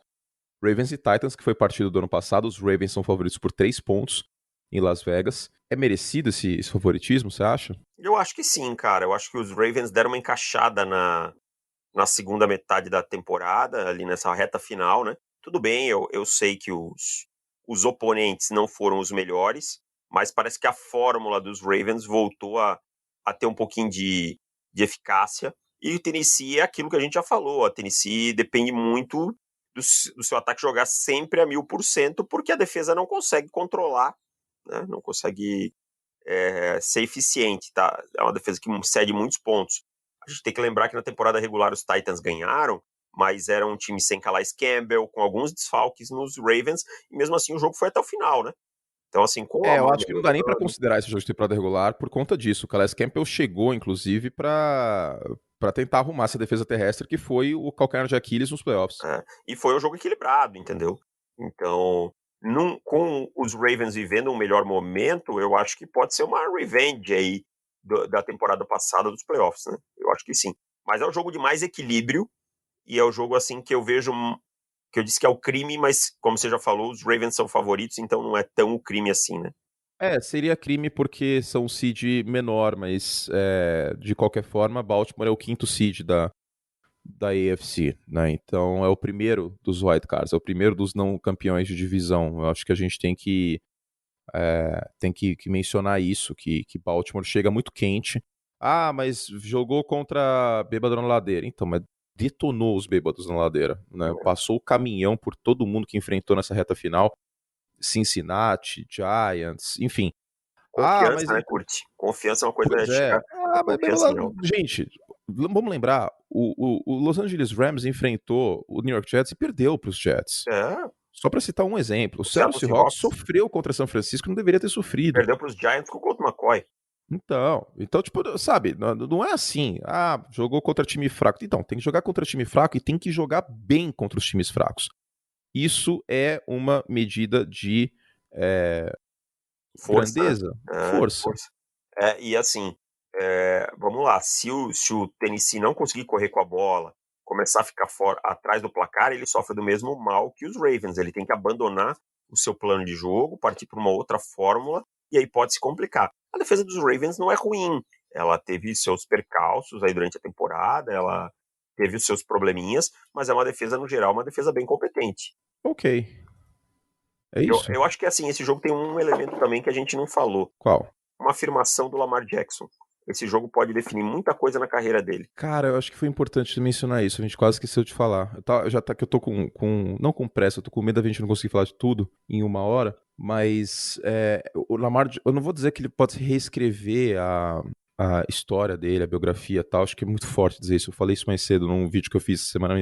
Ravens e Titans, que foi partido do ano passado. Os Ravens são favoritos por 3 pontos em Las Vegas. É merecido esse favoritismo, você acha? Eu acho que sim, cara. Eu acho que os Ravens deram uma encaixada na segunda metade da temporada, ali nessa reta final, né? Tudo bem, eu sei que os oponentes não foram os melhores, mas parece que a fórmula dos Ravens voltou a ter um pouquinho de eficácia. E o Tennessee é aquilo que a gente já falou. A Tennessee depende muito do seu ataque jogar sempre a 1000%, porque a defesa não consegue controlar, né? Não consegue ser eficiente, tá? É uma defesa que cede muitos pontos. A gente tem que lembrar que na temporada regular os Titans ganharam, mas era um time sem Calais Campbell, com alguns desfalques nos Ravens, e mesmo assim o jogo foi até o final, né? Então, assim, eu acho que não dá nem pra considerar esse jogo de temporada regular por conta disso. O Calais Campbell chegou, inclusive, pra tentar arrumar essa defesa terrestre, que foi o calcanhar de Aquiles nos playoffs. E foi um jogo equilibrado, entendeu? Então, com os Ravens vivendo um melhor momento, eu acho que pode ser uma revenge aí da temporada passada dos playoffs, né? Eu acho que sim. Mas é um jogo de mais equilíbrio, e é o jogo assim que eu vejo, que eu disse que é o crime, mas como você já falou, os Ravens são favoritos, então não é tão o crime assim, né? Seria crime porque são seed menor, mas de qualquer forma, Baltimore é o quinto seed da AFC, né? Então é o primeiro dos wildcards, é o primeiro dos não campeões de divisão. Eu acho que a gente tem que mencionar isso, que Baltimore chega muito quente. Ah, mas jogou contra bêbado na ladeira. Então, mas detonou os bêbados na ladeira, né? Passou o caminhão por todo mundo que enfrentou nessa reta final. Cincinnati, Giants, enfim. Ah, mas Confiança, né, Curti? Confiança é uma coisa, pois que é. chega com Mas confiança em alta. gente, vamos lembrar, o Los Angeles Rams enfrentou o New York Jets e perdeu para os Jets. É, Só para citar um exemplo, o o Seattle Seattle Seahawks Seahawks sofreu contra São Francisco e não deveria ter sofrido. perdeu para os Giants com o Colt McCoy. Então, tipo, sabe, não é assim, jogou contra time fraco. Então, tem que jogar contra time fraco e tem que jogar bem contra os times fracos. Isso é uma medida de Força, né? grandeza, De força. força. E assim, vamos lá, se o Tennessee não conseguir correr com a bola, começar a ficar fora, atrás do placar, ele sofre do mesmo mal que os Ravens. Ele tem que abandonar o seu plano de jogo, partir para uma outra fórmula, e aí pode se complicar. A defesa dos Ravens não é ruim. Ela teve seus percalços aí durante a temporada, ela teve os seus probleminhas, mas é uma defesa, no geral, uma defesa bem competente. Ok. É Eu, isso? eu acho que assim, esse jogo tem um elemento também que a gente não falou. Qual? Uma afirmação do Lamar Jackson. Esse jogo pode definir muita coisa na carreira dele. Cara, eu acho que foi importante mencionar isso. A gente quase esqueceu de falar. Que eu tô não com pressa, eu tô com medo da gente não conseguir falar de tudo em uma hora. Mas o Lamar, eu não vou dizer que ele pode reescrever a história dele, a biografia e tal. Acho que é muito forte dizer isso. Eu falei isso mais cedo num vídeo que eu fiz essa semana.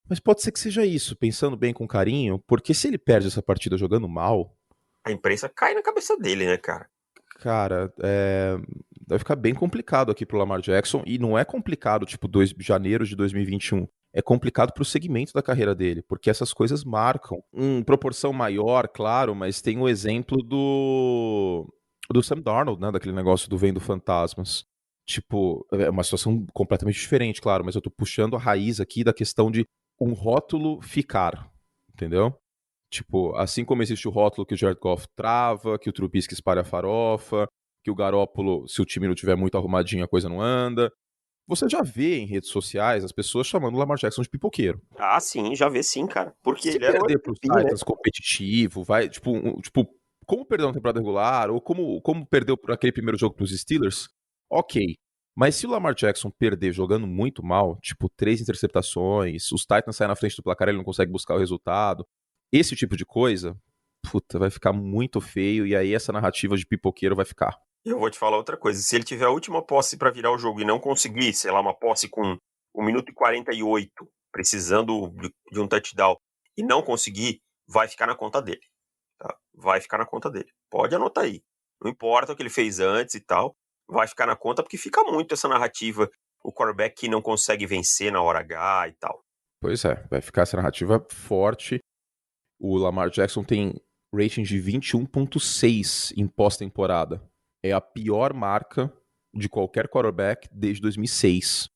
Mas pode ser que seja isso, pensando bem com carinho. Porque se ele perde essa partida jogando mal, A imprensa cai na cabeça dele, né, cara? cara, vai ficar bem complicado aqui pro Lamar Jackson, e não é complicado, tipo, janeiro de 2021. É complicado pro segmento da carreira dele, porque essas coisas marcam. Em proporção maior, claro, mas tem o exemplo do Sam Darnold, né, daquele negócio do Vendo Fantasmas. Tipo, é uma situação completamente diferente, claro, mas eu tô puxando a raiz aqui da questão de um rótulo ficar, entendeu? Tipo, assim como existe o rótulo que o Jared Goff trava, que o Trubisky espalha farofa, que o Garoppolo, se o time não tiver muito arrumadinho, a coisa não anda. Você já vê em redes sociais as pessoas chamando o Lamar Jackson de pipoqueiro. Ah, sim, já vê sim, cara. Porque Se ele era o perder pros MVP, né? Titans competitivo, vai, tipo, como perdeu na temporada regular, ou como perdeu por aquele primeiro jogo pros Steelers, ok. Mas se o Lamar Jackson perder jogando muito mal, tipo, 3 interceptações, os Titans saem na frente do placar, ele não consegue buscar o resultado, esse tipo de coisa, puta, vai ficar muito feio, e aí essa narrativa de pipoqueiro vai ficar. Eu vou te falar outra coisa. Se ele tiver a última posse pra virar o jogo e não conseguir, sei lá, uma posse com 1 minuto e 48, precisando de um touchdown, e não conseguir, vai ficar na conta dele. Tá? Vai ficar na conta dele. Pode anotar aí. Não importa o que ele fez antes e tal, vai ficar na conta porque fica muito essa narrativa. O quarterback que não consegue vencer na hora H e tal. Pois é, vai ficar essa narrativa forte. O Lamar Jackson tem rating de 21.6 em pós-temporada. É a pior marca de qualquer quarterback desde 2006.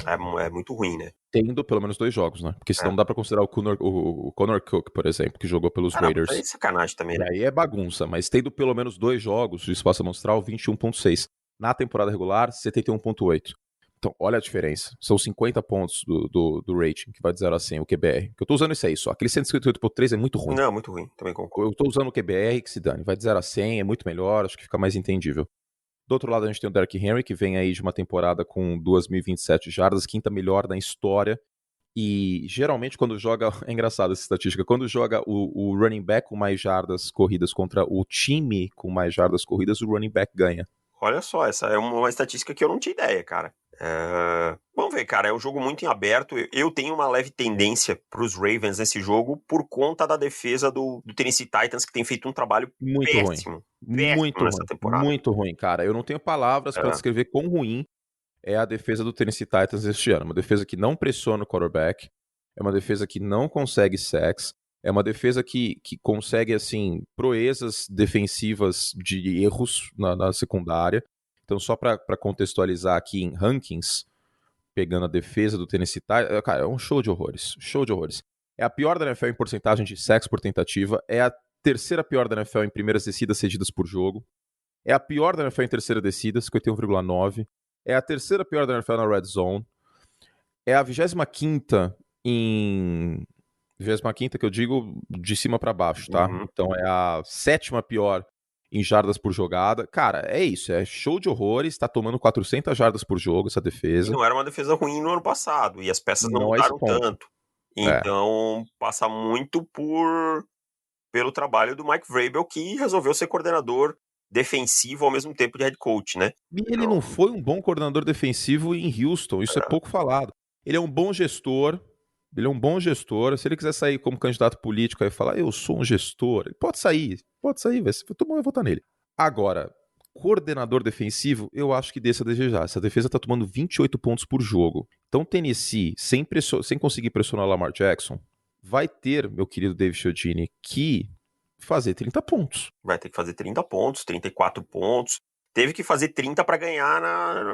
É muito ruim, né? Tendo pelo menos 2 jogos, né? Porque senão É. não dá pra considerar o Connor Cook, por exemplo, que jogou pelos Não, mas aí é Raiders. sacanagem também, E né? aí é bagunça, mas tendo pelo menos 2 jogos de espaço amostral, 21.6. Na temporada regular, 71.8. Então, olha a diferença. São 50 pontos do rating, que vai de 0 a 100, o QBR. Que eu tô usando isso aí só. Aquele 158.3 é muito ruim. Não, muito ruim, também concordo. Eu tô usando o QBR, que se dane. Vai de 0 a 100, é muito melhor, acho que fica mais entendível. Do outro lado, a gente tem o Derrick Henry, que vem aí de uma temporada com 2.027 jardas, quinta melhor da história. E geralmente quando joga, é engraçado essa estatística, quando joga o running back com mais jardas corridas contra o time com mais jardas corridas, o running back ganha. Olha só, essa é uma estatística que eu não tinha ideia, cara. Vamos ver, cara, é um jogo muito em aberto. Eu tenho uma leve tendência pros Ravens nesse jogo por conta da defesa do Tennessee Titans, que tem feito um trabalho Muito ruim. péssimo, péssimo Muito nessa ruim. temporada. Muito ruim, cara. Eu não tenho palavras para É, descrever quão ruim é a defesa do Tennessee Titans este ano. Uma defesa que não pressiona o quarterback, é uma defesa que não consegue sacks, é uma defesa que consegue, assim, proezas defensivas de erros na secundária. Então, só para contextualizar aqui em rankings, pegando a defesa do Tennessee Titans. Cara, é um show de horrores. Show de horrores. É a pior da NFL em porcentagem de sacks por tentativa. É a terceira pior da NFL em primeiras descidas cedidas por jogo. É a pior da NFL em terceira descida, 51,9. É a terceira pior da NFL na Red Zone. É a 25ª em... 25ª que eu digo de cima para baixo, tá? Uhum. Então é a sétima pior em jardas por jogada. Cara, é isso. É show de horrores. Tá tomando 400 jardas por jogo essa defesa. E não era uma defesa ruim no ano passado. E as peças não Não é esse mudaram ponto. tanto. Então, passa muito pelo trabalho do Mike Vrabel, que resolveu ser coordenador defensivo ao mesmo tempo de head coach, né? E ele não foi um bom coordenador defensivo em Houston. Isso é pouco falado. Ele é um bom gestor. Ele é um bom gestor. Se ele quiser sair como candidato político e falar, eu sou um gestor, ele pode sair, velho. Todo mundo vai votar nele. Agora, coordenador defensivo, eu acho que deixa a desejar. Essa defesa tá tomando 28 pontos por jogo. Então, Tennessee, sem conseguir pressionar o Lamar Jackson, vai ter, meu querido David Chiodini, que fazer 30 pontos. Vai ter que fazer 30 pontos, 34 pontos. Teve que fazer 30 para ganhar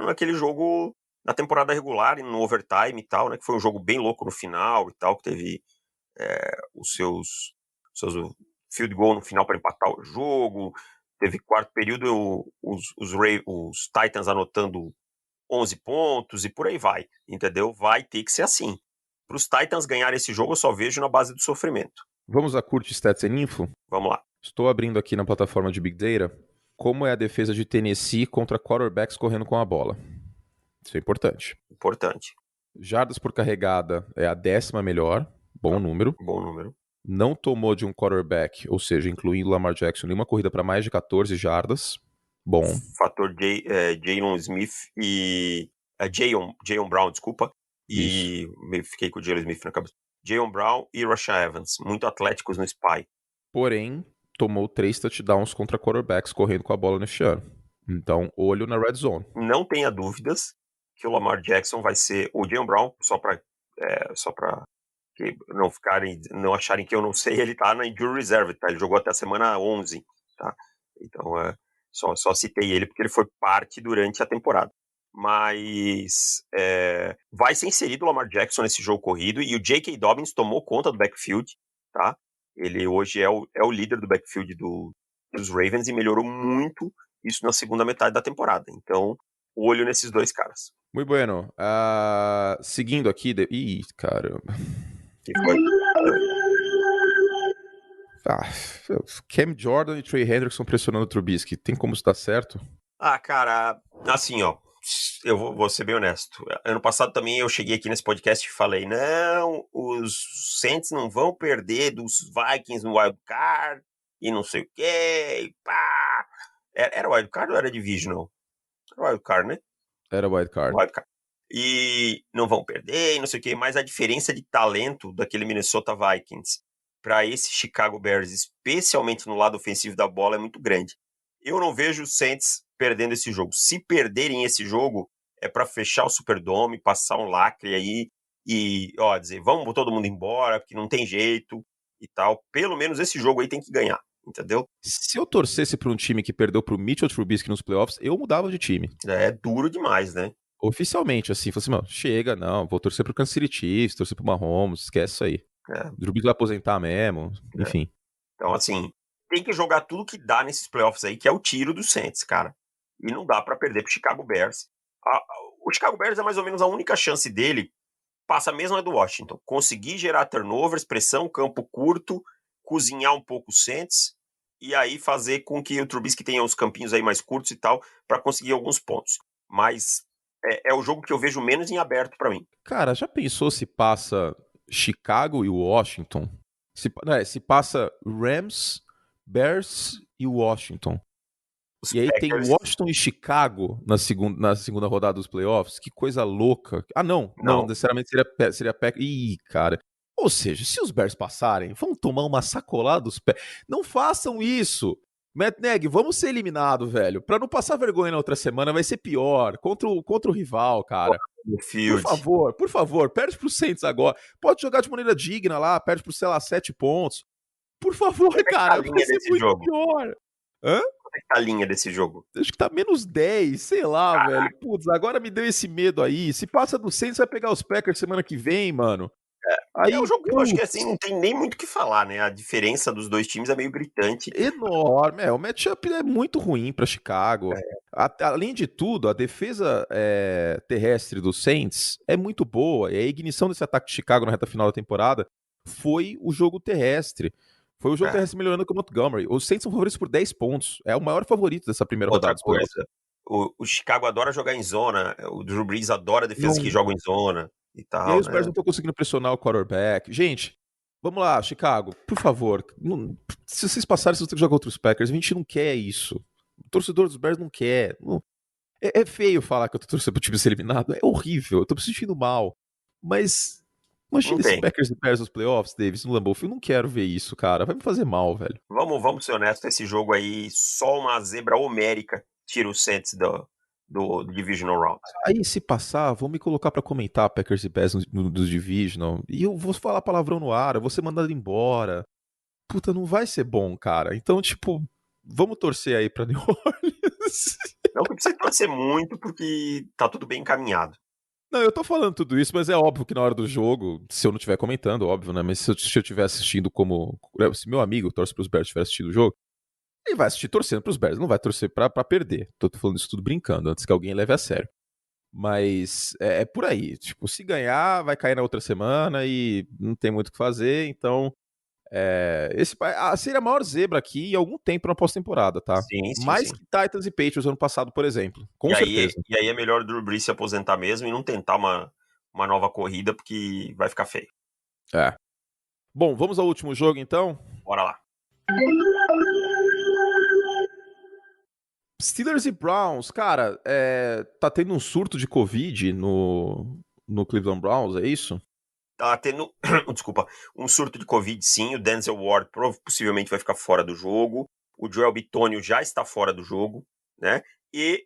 naquele jogo na temporada regular, no overtime e tal, né? Que foi um jogo bem louco no final e tal, que teve os seus field goal no final para empatar o jogo. Teve quarto período, os Titans anotando 11 pontos e por aí vai, entendeu? Vai ter que ser assim. Para os Titans ganhar esse jogo, eu só vejo na base do sofrimento. Vamos a Curte Stats and Info? Vamos lá. Estou abrindo aqui na plataforma de Big Data como é a defesa de Tennessee contra quarterbacks correndo com a bola. Isso é importante. Importante. Jardas por carregada é a 10ª melhor. Bom número. Bom número. Não tomou de um quarterback, ou seja, incluindo Lamar Jackson, nenhuma corrida para mais de 14 jardas. Bom. Fator Jalen Smith e... Jayon Brown, desculpa. E fiquei com o Jalen Smith na cabeça. Jayon Brown e Rashaan Evans. Muito atléticos no SPY. Porém, tomou 3 touchdowns contra quarterbacks correndo com a bola neste ano. Então, olho na red zone. Não tenha dúvidas que o Lamar Jackson vai ser o Jayon Brown, só para que não acharem que eu não sei, ele tá na injury reserve, tá? Ele jogou até a semana 11, tá? Então, só citei ele porque ele foi parte durante a temporada. Mas vai ser inserido o Lamar Jackson nesse jogo corrido e o J.K. Dobbins tomou conta do backfield, tá? Ele hoje é o líder do backfield dos Ravens e melhorou muito isso na segunda metade da temporada. Então, olho nesses dois caras. Muito bueno. Seguindo aqui... Ih, caramba. Que foi? Cam Jordan e Trey Hendrickson pressionando o Trubisky. Tem como isso dar certo? Cara, assim, ó. Eu vou ser bem honesto. Ano passado também eu cheguei aqui nesse podcast e falei, não, os Saints não vão perder dos Vikings no Wild Card e não sei o quê, e pá. Era Wild Card ou era Divisional? Era Wild Card, né? Era Wild Card. E não vão perder e não sei o quê, mas a diferença de talento daquele Minnesota Vikings para esse Chicago Bears, especialmente no lado ofensivo da bola, é muito grande. Eu não vejo os Saints perdendo esse jogo. Se perderem esse jogo, é para fechar o Superdome, passar um lacre aí e, dizer, vamos todo mundo embora, porque não tem jeito e tal. Pelo menos esse jogo aí tem que ganhar, entendeu? Se eu torcesse para um time que perdeu pro Mitchell Trubisky nos playoffs, eu mudava de time. É duro demais, né? Oficialmente, assim, falei assim, mano, chega, não, vou torcer pro Kansas City Chiefs, torcer pro Mahomes, esquece isso aí. O Trubisky vai aposentar mesmo, enfim. Então, assim, tem que jogar tudo que dá nesses playoffs aí, que é o tiro do Saints, cara. E não dá pra perder pro Chicago Bears. O Chicago Bears é mais ou menos a única chance dele, passa a mesma do Washington. Conseguir gerar turnovers, pressão, campo curto, cozinhar um pouco o Saints, e aí fazer com que o Trubisky tenha os campinhos aí mais curtos e tal, pra conseguir alguns pontos. Mas é o jogo que eu vejo menos em aberto pra mim. Cara, já pensou se passa Chicago e Washington? Se passa Rams, Bears e Washington. E aí tem Washington e Chicago na segunda rodada dos playoffs. Que coisa louca. Não necessariamente seria Packers. Ih, cara. Ou seja, se os Bears passarem, vão tomar uma sacolada dos pés. Não façam isso. Matt Nagy, vamos ser eliminado, velho. Pra não passar vergonha na outra semana, vai ser pior. Contra o rival, cara. Por favor, perde pro Saints agora. Pode jogar de maneira digna lá, perde pro, sei lá, 7 pontos. Por favor, cara, vai ser muito pior. Hã? é que tá a linha desse jogo? Acho que tá -10, sei lá, velho. Putz, agora me deu esse medo aí. Se passa do Saints, vai pegar os Packers semana que vem, mano. É um Aí, jogo que eu acho que, assim, putz, não tem nem muito o que falar, né? A diferença dos dois times é meio gritante. enorme. O matchup é muito ruim pra Chicago. É. Além de tudo, a defesa terrestre do Saints é muito boa. E a ignição desse ataque de Chicago na reta final da temporada foi o jogo terrestre. Foi o jogo É. terrestre melhorando com o Montgomery. Os Saints são favoritos por 10 pontos. É o maior favorito dessa primeira Outra rodada dos playoffs. coisa, o Chicago adora jogar em zona, o Drew Brees adora defesas que Não. jogam em zona e E aí tal, os Bears né? não estão conseguindo pressionar o quarterback. Gente, vamos lá, Chicago, por favor. Se vocês passarem, vocês vão ter que jogar contra os Packers. A gente não quer isso. O torcedor dos Bears não quer. É feio falar que eu tô torcendo pro time ser eliminado. É horrível. Eu tô me sentindo mal. Mas Não imagina esse tem. Packers e Bears nos playoffs, Davis, no Lambeau Field. Eu não quero ver isso, cara. Vai me fazer mal, velho. Vamos ser honestos, esse jogo aí, só uma zebra homérica tira o Saints do Divisional Round. Aí, se passar, vão me colocar pra comentar Packers e Bears dos Divisional. E eu vou falar palavrão no ar, eu vou ser mandado embora. Puta, não vai ser bom, cara. Então, tipo, vamos torcer aí pra New Orleans. Não que precisa torcer muito, porque tá tudo bem encaminhado. Não, eu tô falando tudo isso, mas é óbvio que na hora do jogo, se eu não estiver comentando, óbvio, né? Mas se eu estiver assistindo como. Se meu amigo torce pros Bears estiver assistindo o jogo, ele vai assistir torcendo pros Bears, não vai torcer pra perder. Tô falando isso tudo brincando, antes que alguém leve a sério. Mas é por aí. Tipo, se ganhar, vai cair na outra semana e não tem muito o que fazer, então. Seria a maior zebra aqui em algum tempo na pós-temporada, tá? Sim, sim, Mais sim. que Titans e Patriots ano passado, por exemplo. Com certeza. E aí é melhor o Drew Brees se aposentar mesmo e não tentar uma nova corrida, porque vai ficar feio. É. Bom, vamos ao último jogo então. Bora lá. Steelers e Browns, cara, tá tendo um surto de Covid no Cleveland Browns, é isso? Tá tendo, desculpa, um surto de Covid, sim. O Denzel Ward possivelmente vai ficar fora do jogo. O Joel Bitonio já está fora do jogo, né? E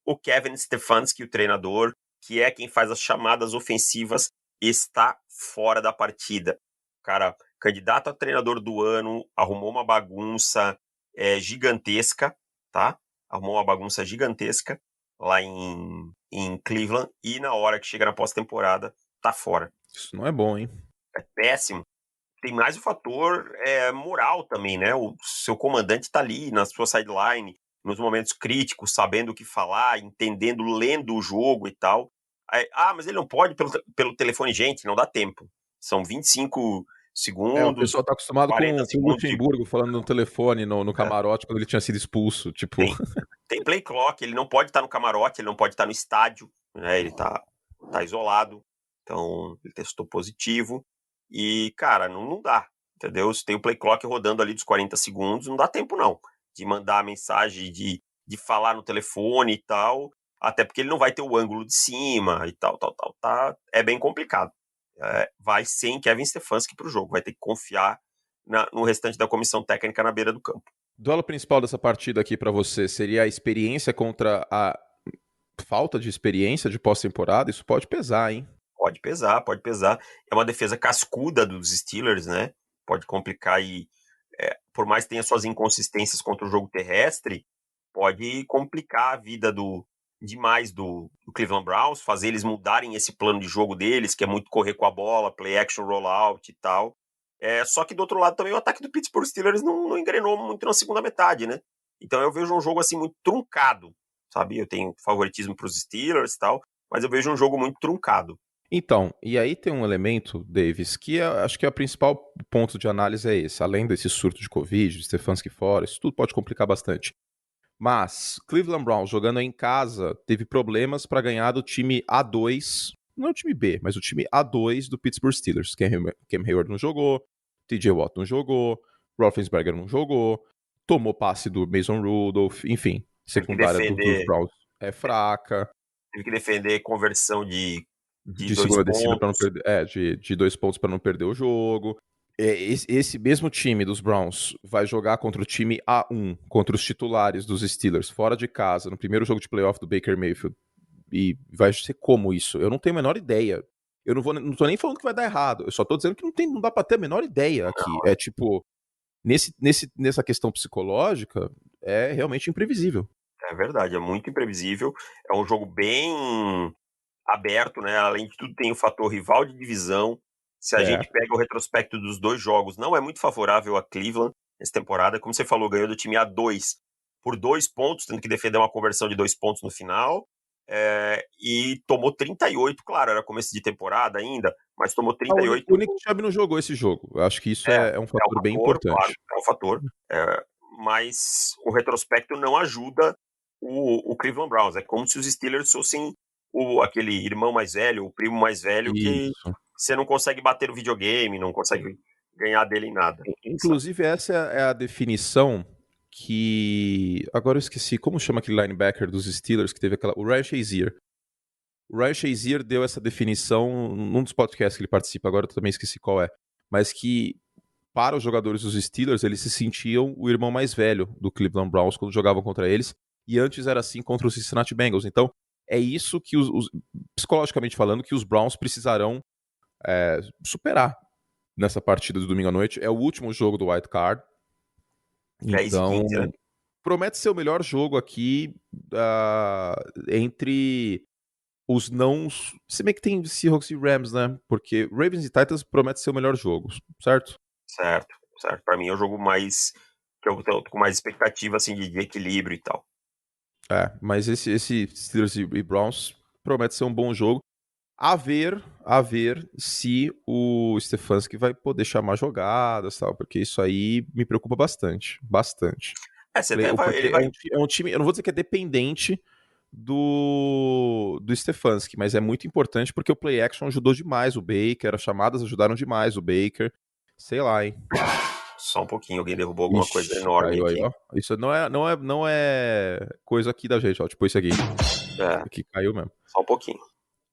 o Kevin Stefanski, o treinador, que é quem faz as chamadas ofensivas, está fora da partida. Cara, candidato a treinador do ano, arrumou uma bagunça gigantesca, tá? Arrumou uma bagunça gigantesca lá em Cleveland e na hora que chega na pós-temporada, tá fora. Isso não é bom, hein? É péssimo. Tem mais o fator moral também, né? O seu comandante tá ali na sua sideline, nos momentos críticos, sabendo o que falar, entendendo, lendo o jogo e tal. Aí, mas ele não pode pelo telefone. Gente, não dá tempo. São 25 O segundos, pessoal tá acostumado 40 com o segundos de... Luxemburgo falando no telefone, no camarote, quando ele tinha sido expulso. Tipo, Tem play clock, ele não pode estar no camarote, ele não pode estar no estádio, né? Ele tá isolado. Então, ele testou positivo. E, cara, não dá, entendeu? Se tem o play clock rodando ali dos 40 segundos, não dá tempo, não, de mandar a mensagem, de falar no telefone e tal, até porque ele não vai ter o ângulo de cima e tal, tá? É bem complicado. Vai sem Kevin Stefanski pro jogo, vai ter que confiar no restante da comissão técnica na beira do campo. o duelo principal dessa partida aqui pra você seria a experiência contra a falta de experiência de pós-temporada? Isso pode pesar, hein? Pode pesar. É uma defesa cascuda dos Steelers, né? Pode complicar e, por mais que tenha suas inconsistências contra o jogo terrestre, pode complicar a vida demais do Cleveland Browns, fazer eles mudarem esse plano de jogo deles, que é muito correr com a bola, play action, rollout e tal. Só que do outro lado também o ataque do Pittsburgh Steelers não engrenou muito na segunda metade, né? Então eu vejo um jogo assim muito truncado, sabe? Eu tenho favoritismo para os Steelers e tal, mas eu vejo um jogo muito truncado. Então, e aí tem um elemento, Davis, que acho que é o principal ponto de análise é esse. Além desse surto de Covid, de Stefanski fora, isso tudo pode complicar bastante. Mas Cleveland Browns jogando em casa teve problemas para ganhar do time A2, não o time B, mas o time A2 do Pittsburgh Steelers. Cam Hayward não jogou, TJ Watt não jogou, Roethlisberger não jogou, tomou passe do Mason Rudolph, enfim, secundária dos Browns é fraca. Teve que defender conversão de segunda descida para não perder, de 2 pontos para não perder o jogo. Esse mesmo time dos Browns vai jogar contra o time A1, contra os titulares dos Steelers, fora de casa, no primeiro jogo de playoff do Baker Mayfield. E vai ser como isso? Eu não tenho a menor ideia. Eu não tô nem falando que vai dar errado. Eu só tô dizendo que não dá pra ter a menor ideia aqui. É tipo, Nessa questão psicológica, é realmente imprevisível. É verdade, é muito imprevisível. É um jogo bem aberto, né? Além de tudo, tem o fator rival de divisão. Se a gente pega o retrospecto dos dois jogos, não é muito favorável a Cleveland essa temporada. Como você falou, ganhou do time A2 por 2 pontos, tendo que defender uma conversão de 2 pontos no final. E tomou 38, claro, era começo de temporada ainda, mas tomou O 38. Nick Chubb não jogou esse jogo. Eu acho que isso é um É um fator bem fator, claro, importante. é um fator. Mas o retrospecto não ajuda o Cleveland Browns. É como se os Steelers fossem aquele irmão mais velho, o primo mais velho, que Isso. você não consegue bater no videogame, não consegue ganhar dele em nada. Inclusive, essa é a definição que... Agora eu esqueci. Como chama aquele linebacker dos Steelers que teve aquela... O Ryan Shazier. O Ryan Shazier deu essa definição num dos podcasts que ele participa. Agora eu também esqueci qual é. Mas que, para os jogadores dos Steelers, eles se sentiam o irmão mais velho do Cleveland Browns quando jogavam contra eles. E antes era assim contra os Cincinnati Bengals. Então, é isso que, psicologicamente falando, que os Browns precisarão superar nessa partida do domingo à noite. É o último jogo do Wild Card. 10-15, Então, né? promete ser o melhor jogo aqui entre os não... Se bem que tem Seahawks e Rams, né? Porque Ravens e Titans promete ser o melhor jogo, certo? Certo. Pra mim é o jogo mais... que eu tô com mais expectativa, assim, de equilíbrio e tal. Mas esse Steelers e Browns promete ser um bom jogo. A ver se o Stefanski vai poder chamar jogadas, tal, porque isso aí me preocupa bastante. Bastante. Porque Ele vai... é um time, eu não vou dizer que é dependente do Stefanski, mas é muito importante porque o play action ajudou demais o Baker, as chamadas ajudaram demais o Baker. Sei lá, hein? Só um pouquinho, alguém derrubou alguma coisa Ixi, enorme caiu aí, aqui. ó. Isso não é coisa aqui da gente, ó. Tipo isso aqui. É, Aqui caiu mesmo. só um pouquinho.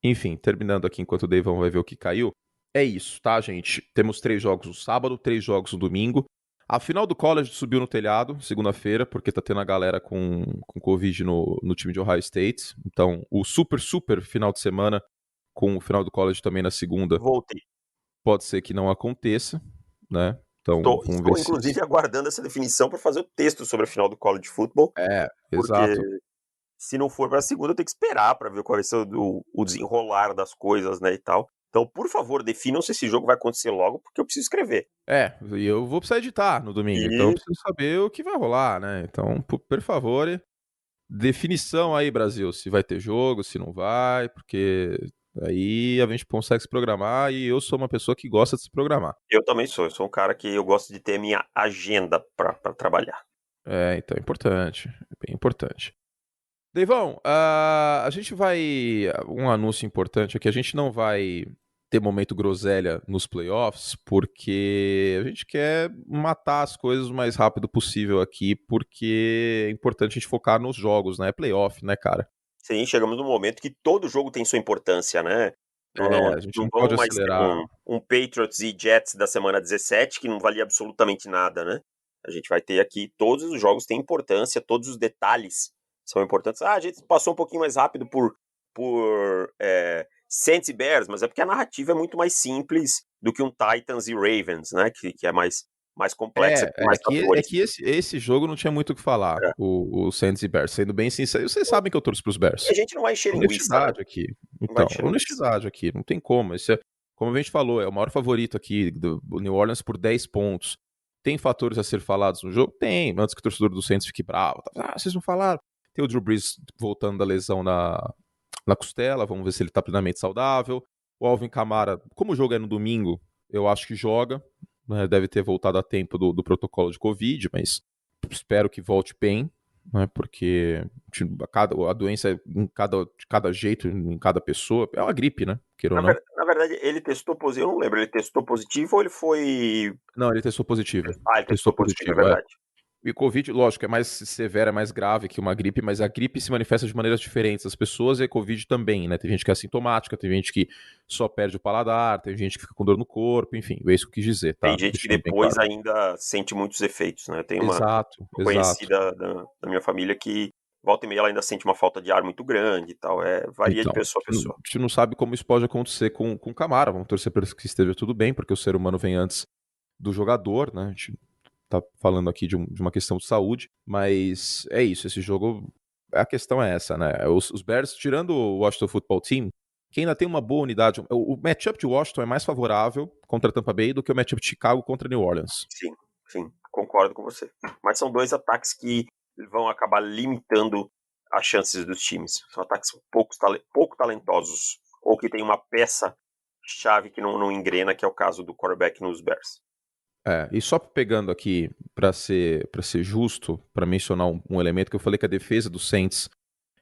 Enfim, terminando aqui enquanto o Deivão vai ver o que caiu. É isso, tá, gente? Temos 3 jogos no sábado, 3 jogos no domingo. A final do college subiu no telhado, segunda-feira, porque tá tendo a galera com Covid no time de Ohio State. Então, o super final de semana, com o final do college também na segunda, Voltei. pode ser que não aconteça, né? Então, vamos ver Estou se... inclusive aguardando essa definição para fazer o texto sobre a final do college football, porque Exato. se não for para a segunda, eu tenho que esperar para ver qual vai ser o desenrolar das coisas, né, e tal. Então, por favor, definam se esse jogo vai acontecer logo, porque eu preciso escrever. E eu vou precisar editar no domingo, então eu E preciso saber o que vai rolar, né? Então, por favor, definição aí, Brasil, se vai ter jogo, se não vai, porque aí a gente consegue se programar e eu sou uma pessoa que gosta de se programar. eu também sou. Eu sou um cara que eu gosto de ter a minha agenda para trabalhar. Então é importante, é bem importante. Deivão, a gente vai... Um anúncio importante aqui, a gente não vai ter momento groselha nos playoffs, porque a gente quer matar as coisas o mais rápido possível aqui, porque é importante a gente focar nos jogos, né? Playoff, né, cara? Sim, chegamos no momento que todo jogo tem sua importância, né? A gente Não não pode vamos mais ter acelerar. um Patriots e Jets da semana 17 que não valia absolutamente nada, né? A gente vai ter aqui, todos os jogos têm importância, todos os detalhes são importantes. A gente passou um pouquinho mais rápido por Saints e Bears, mas é porque a narrativa é muito mais simples do que um Titans e Ravens, né? Que é mais complexa, com mais É fatores. que esse jogo não tinha muito o que falar, É. o Saints e Bears, sendo bem sincero. Vocês sabem que eu torço pros E a Bears. gente não vai encher linguiça, né? Honestidade aqui. Não vai Então, encher linguiça. honestidade aqui, não tem como. Como a gente falou, é o maior favorito aqui do New Orleans por 10 pontos. Tem fatores a ser falados no jogo? Tem, antes que o torcedor do Saints fique bravo. Vocês não falaram. Tem o Drew Brees voltando da lesão na costela, vamos ver se ele tá plenamente saudável. O Alvin Kamara, como o jogo é no domingo, eu acho que joga, né? Deve ter voltado a tempo do protocolo de Covid, mas espero que volte bem, né? Porque a doença é de cada jeito, em cada pessoa. É uma gripe, né? Queira ou não. Na verdade, ele testou positivo, eu não lembro, ele testou positivo ou ele foi... Não, ele testou positivo. Ah, ele testou positivo, é É. verdade. E Covid, lógico, é mais severa, é mais grave que uma gripe, mas a gripe se manifesta de maneiras diferentes. As pessoas e a Covid também, né? Tem gente que é assintomática, tem gente que só perde o paladar, tem gente que fica com dor no corpo, enfim, é isso que eu quis dizer, tá? Tem gente que Deixando bem depois claro. ainda sente muitos efeitos, né? Tem uma Exato. conhecida da minha família que volta e meia ela ainda sente uma falta de ar muito grande e tal. Varia de Então, pessoa a a pessoa. gente não sabe como isso pode acontecer com o Camara. Vamos torcer para que esteja tudo bem, porque o ser humano vem antes do jogador, né? A gente tá falando aqui de uma questão de saúde, mas é isso, esse jogo, a questão é essa, né? Os Bears, tirando o Washington Football Team, que ainda tem uma boa unidade, o matchup de Washington é mais favorável contra Tampa Bay do que o matchup de Chicago contra New Orleans. Sim, concordo com você. Mas são dois ataques que vão acabar limitando as chances dos times. São ataques pouco talentosos, ou que tem uma peça-chave que não engrena, que é o caso do quarterback nos Bears. E só pegando aqui, para ser justo, para mencionar um elemento que eu falei que a defesa do Saints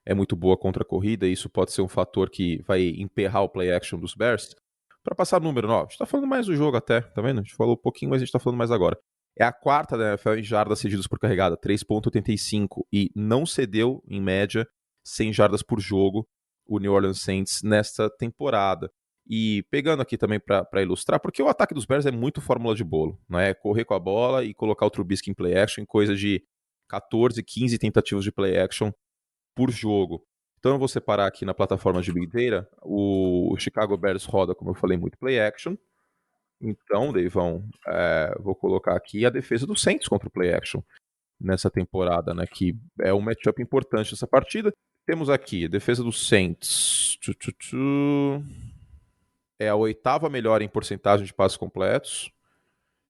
é muito boa contra a corrida, e isso pode ser um fator que vai emperrar o play action dos Bears. Para passar o número 9, a gente tá falando mais do jogo até, tá vendo? A gente falou um pouquinho, mas a gente tá falando mais agora. É a quarta da NFL em jardas cedidas por carregada, 3.85, e não cedeu, em média, 100 jardas por jogo o New Orleans Saints nesta temporada. E pegando aqui também para ilustrar, porque o ataque dos Bears é muito fórmula de bolo, né? Correr com a bola e colocar o Trubisky em play action em coisa de 14, 15 tentativas de play action por jogo. Então eu vou separar aqui na plataforma de Big Data, o Chicago Bears roda, como eu falei, muito play action. Então, Deivão, vou colocar aqui a defesa do Saints contra o play action nessa temporada, né? Que é um matchup importante nessa partida. Temos aqui a defesa do Saints. É a 8ª melhor em porcentagem de passos completos.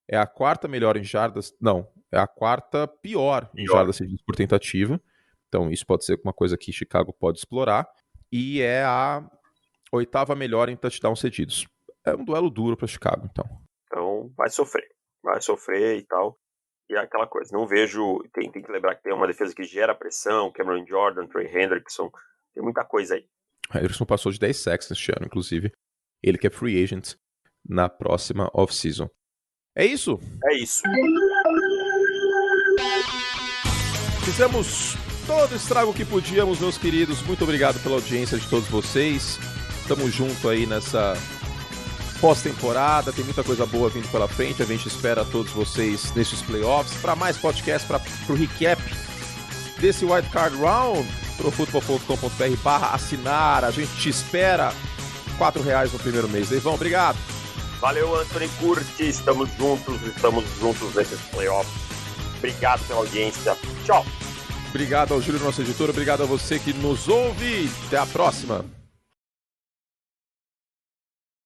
É a 4ª melhor em jardas. Não, é a 4ª pior em jardas cedidas por tentativa. Então, isso pode ser uma coisa que Chicago pode explorar. E é a 8ª melhor em touchdowns cedidos. É um duelo duro para Chicago, então. Então, vai sofrer e tal. E é aquela coisa, não vejo. Tem que lembrar que tem uma defesa que gera pressão, Cameron Jordan, Trey Hendrickson. Tem muita coisa aí. Hendrickson passou de 10 sacks neste ano, inclusive. Ele que é free agent na próxima off-season. É isso? É isso. Fizemos todo o estrago que podíamos, meus queridos. Muito obrigado pela audiência de todos vocês. Tamo junto aí nessa pós-temporada. Tem muita coisa boa vindo pela frente. A gente espera todos vocês nesses playoffs. Para mais podcasts, pro recap desse Wild Card Round, profutbol.com.br/assinar. A gente te espera. R$4 no primeiro mês. Deivão, obrigado. Valeu, Anthony Curti. Estamos juntos nesses playoffs. Obrigado pela audiência. Tchau. Obrigado ao Júlio, nosso editor. Obrigado a você que nos ouve. Até a próxima.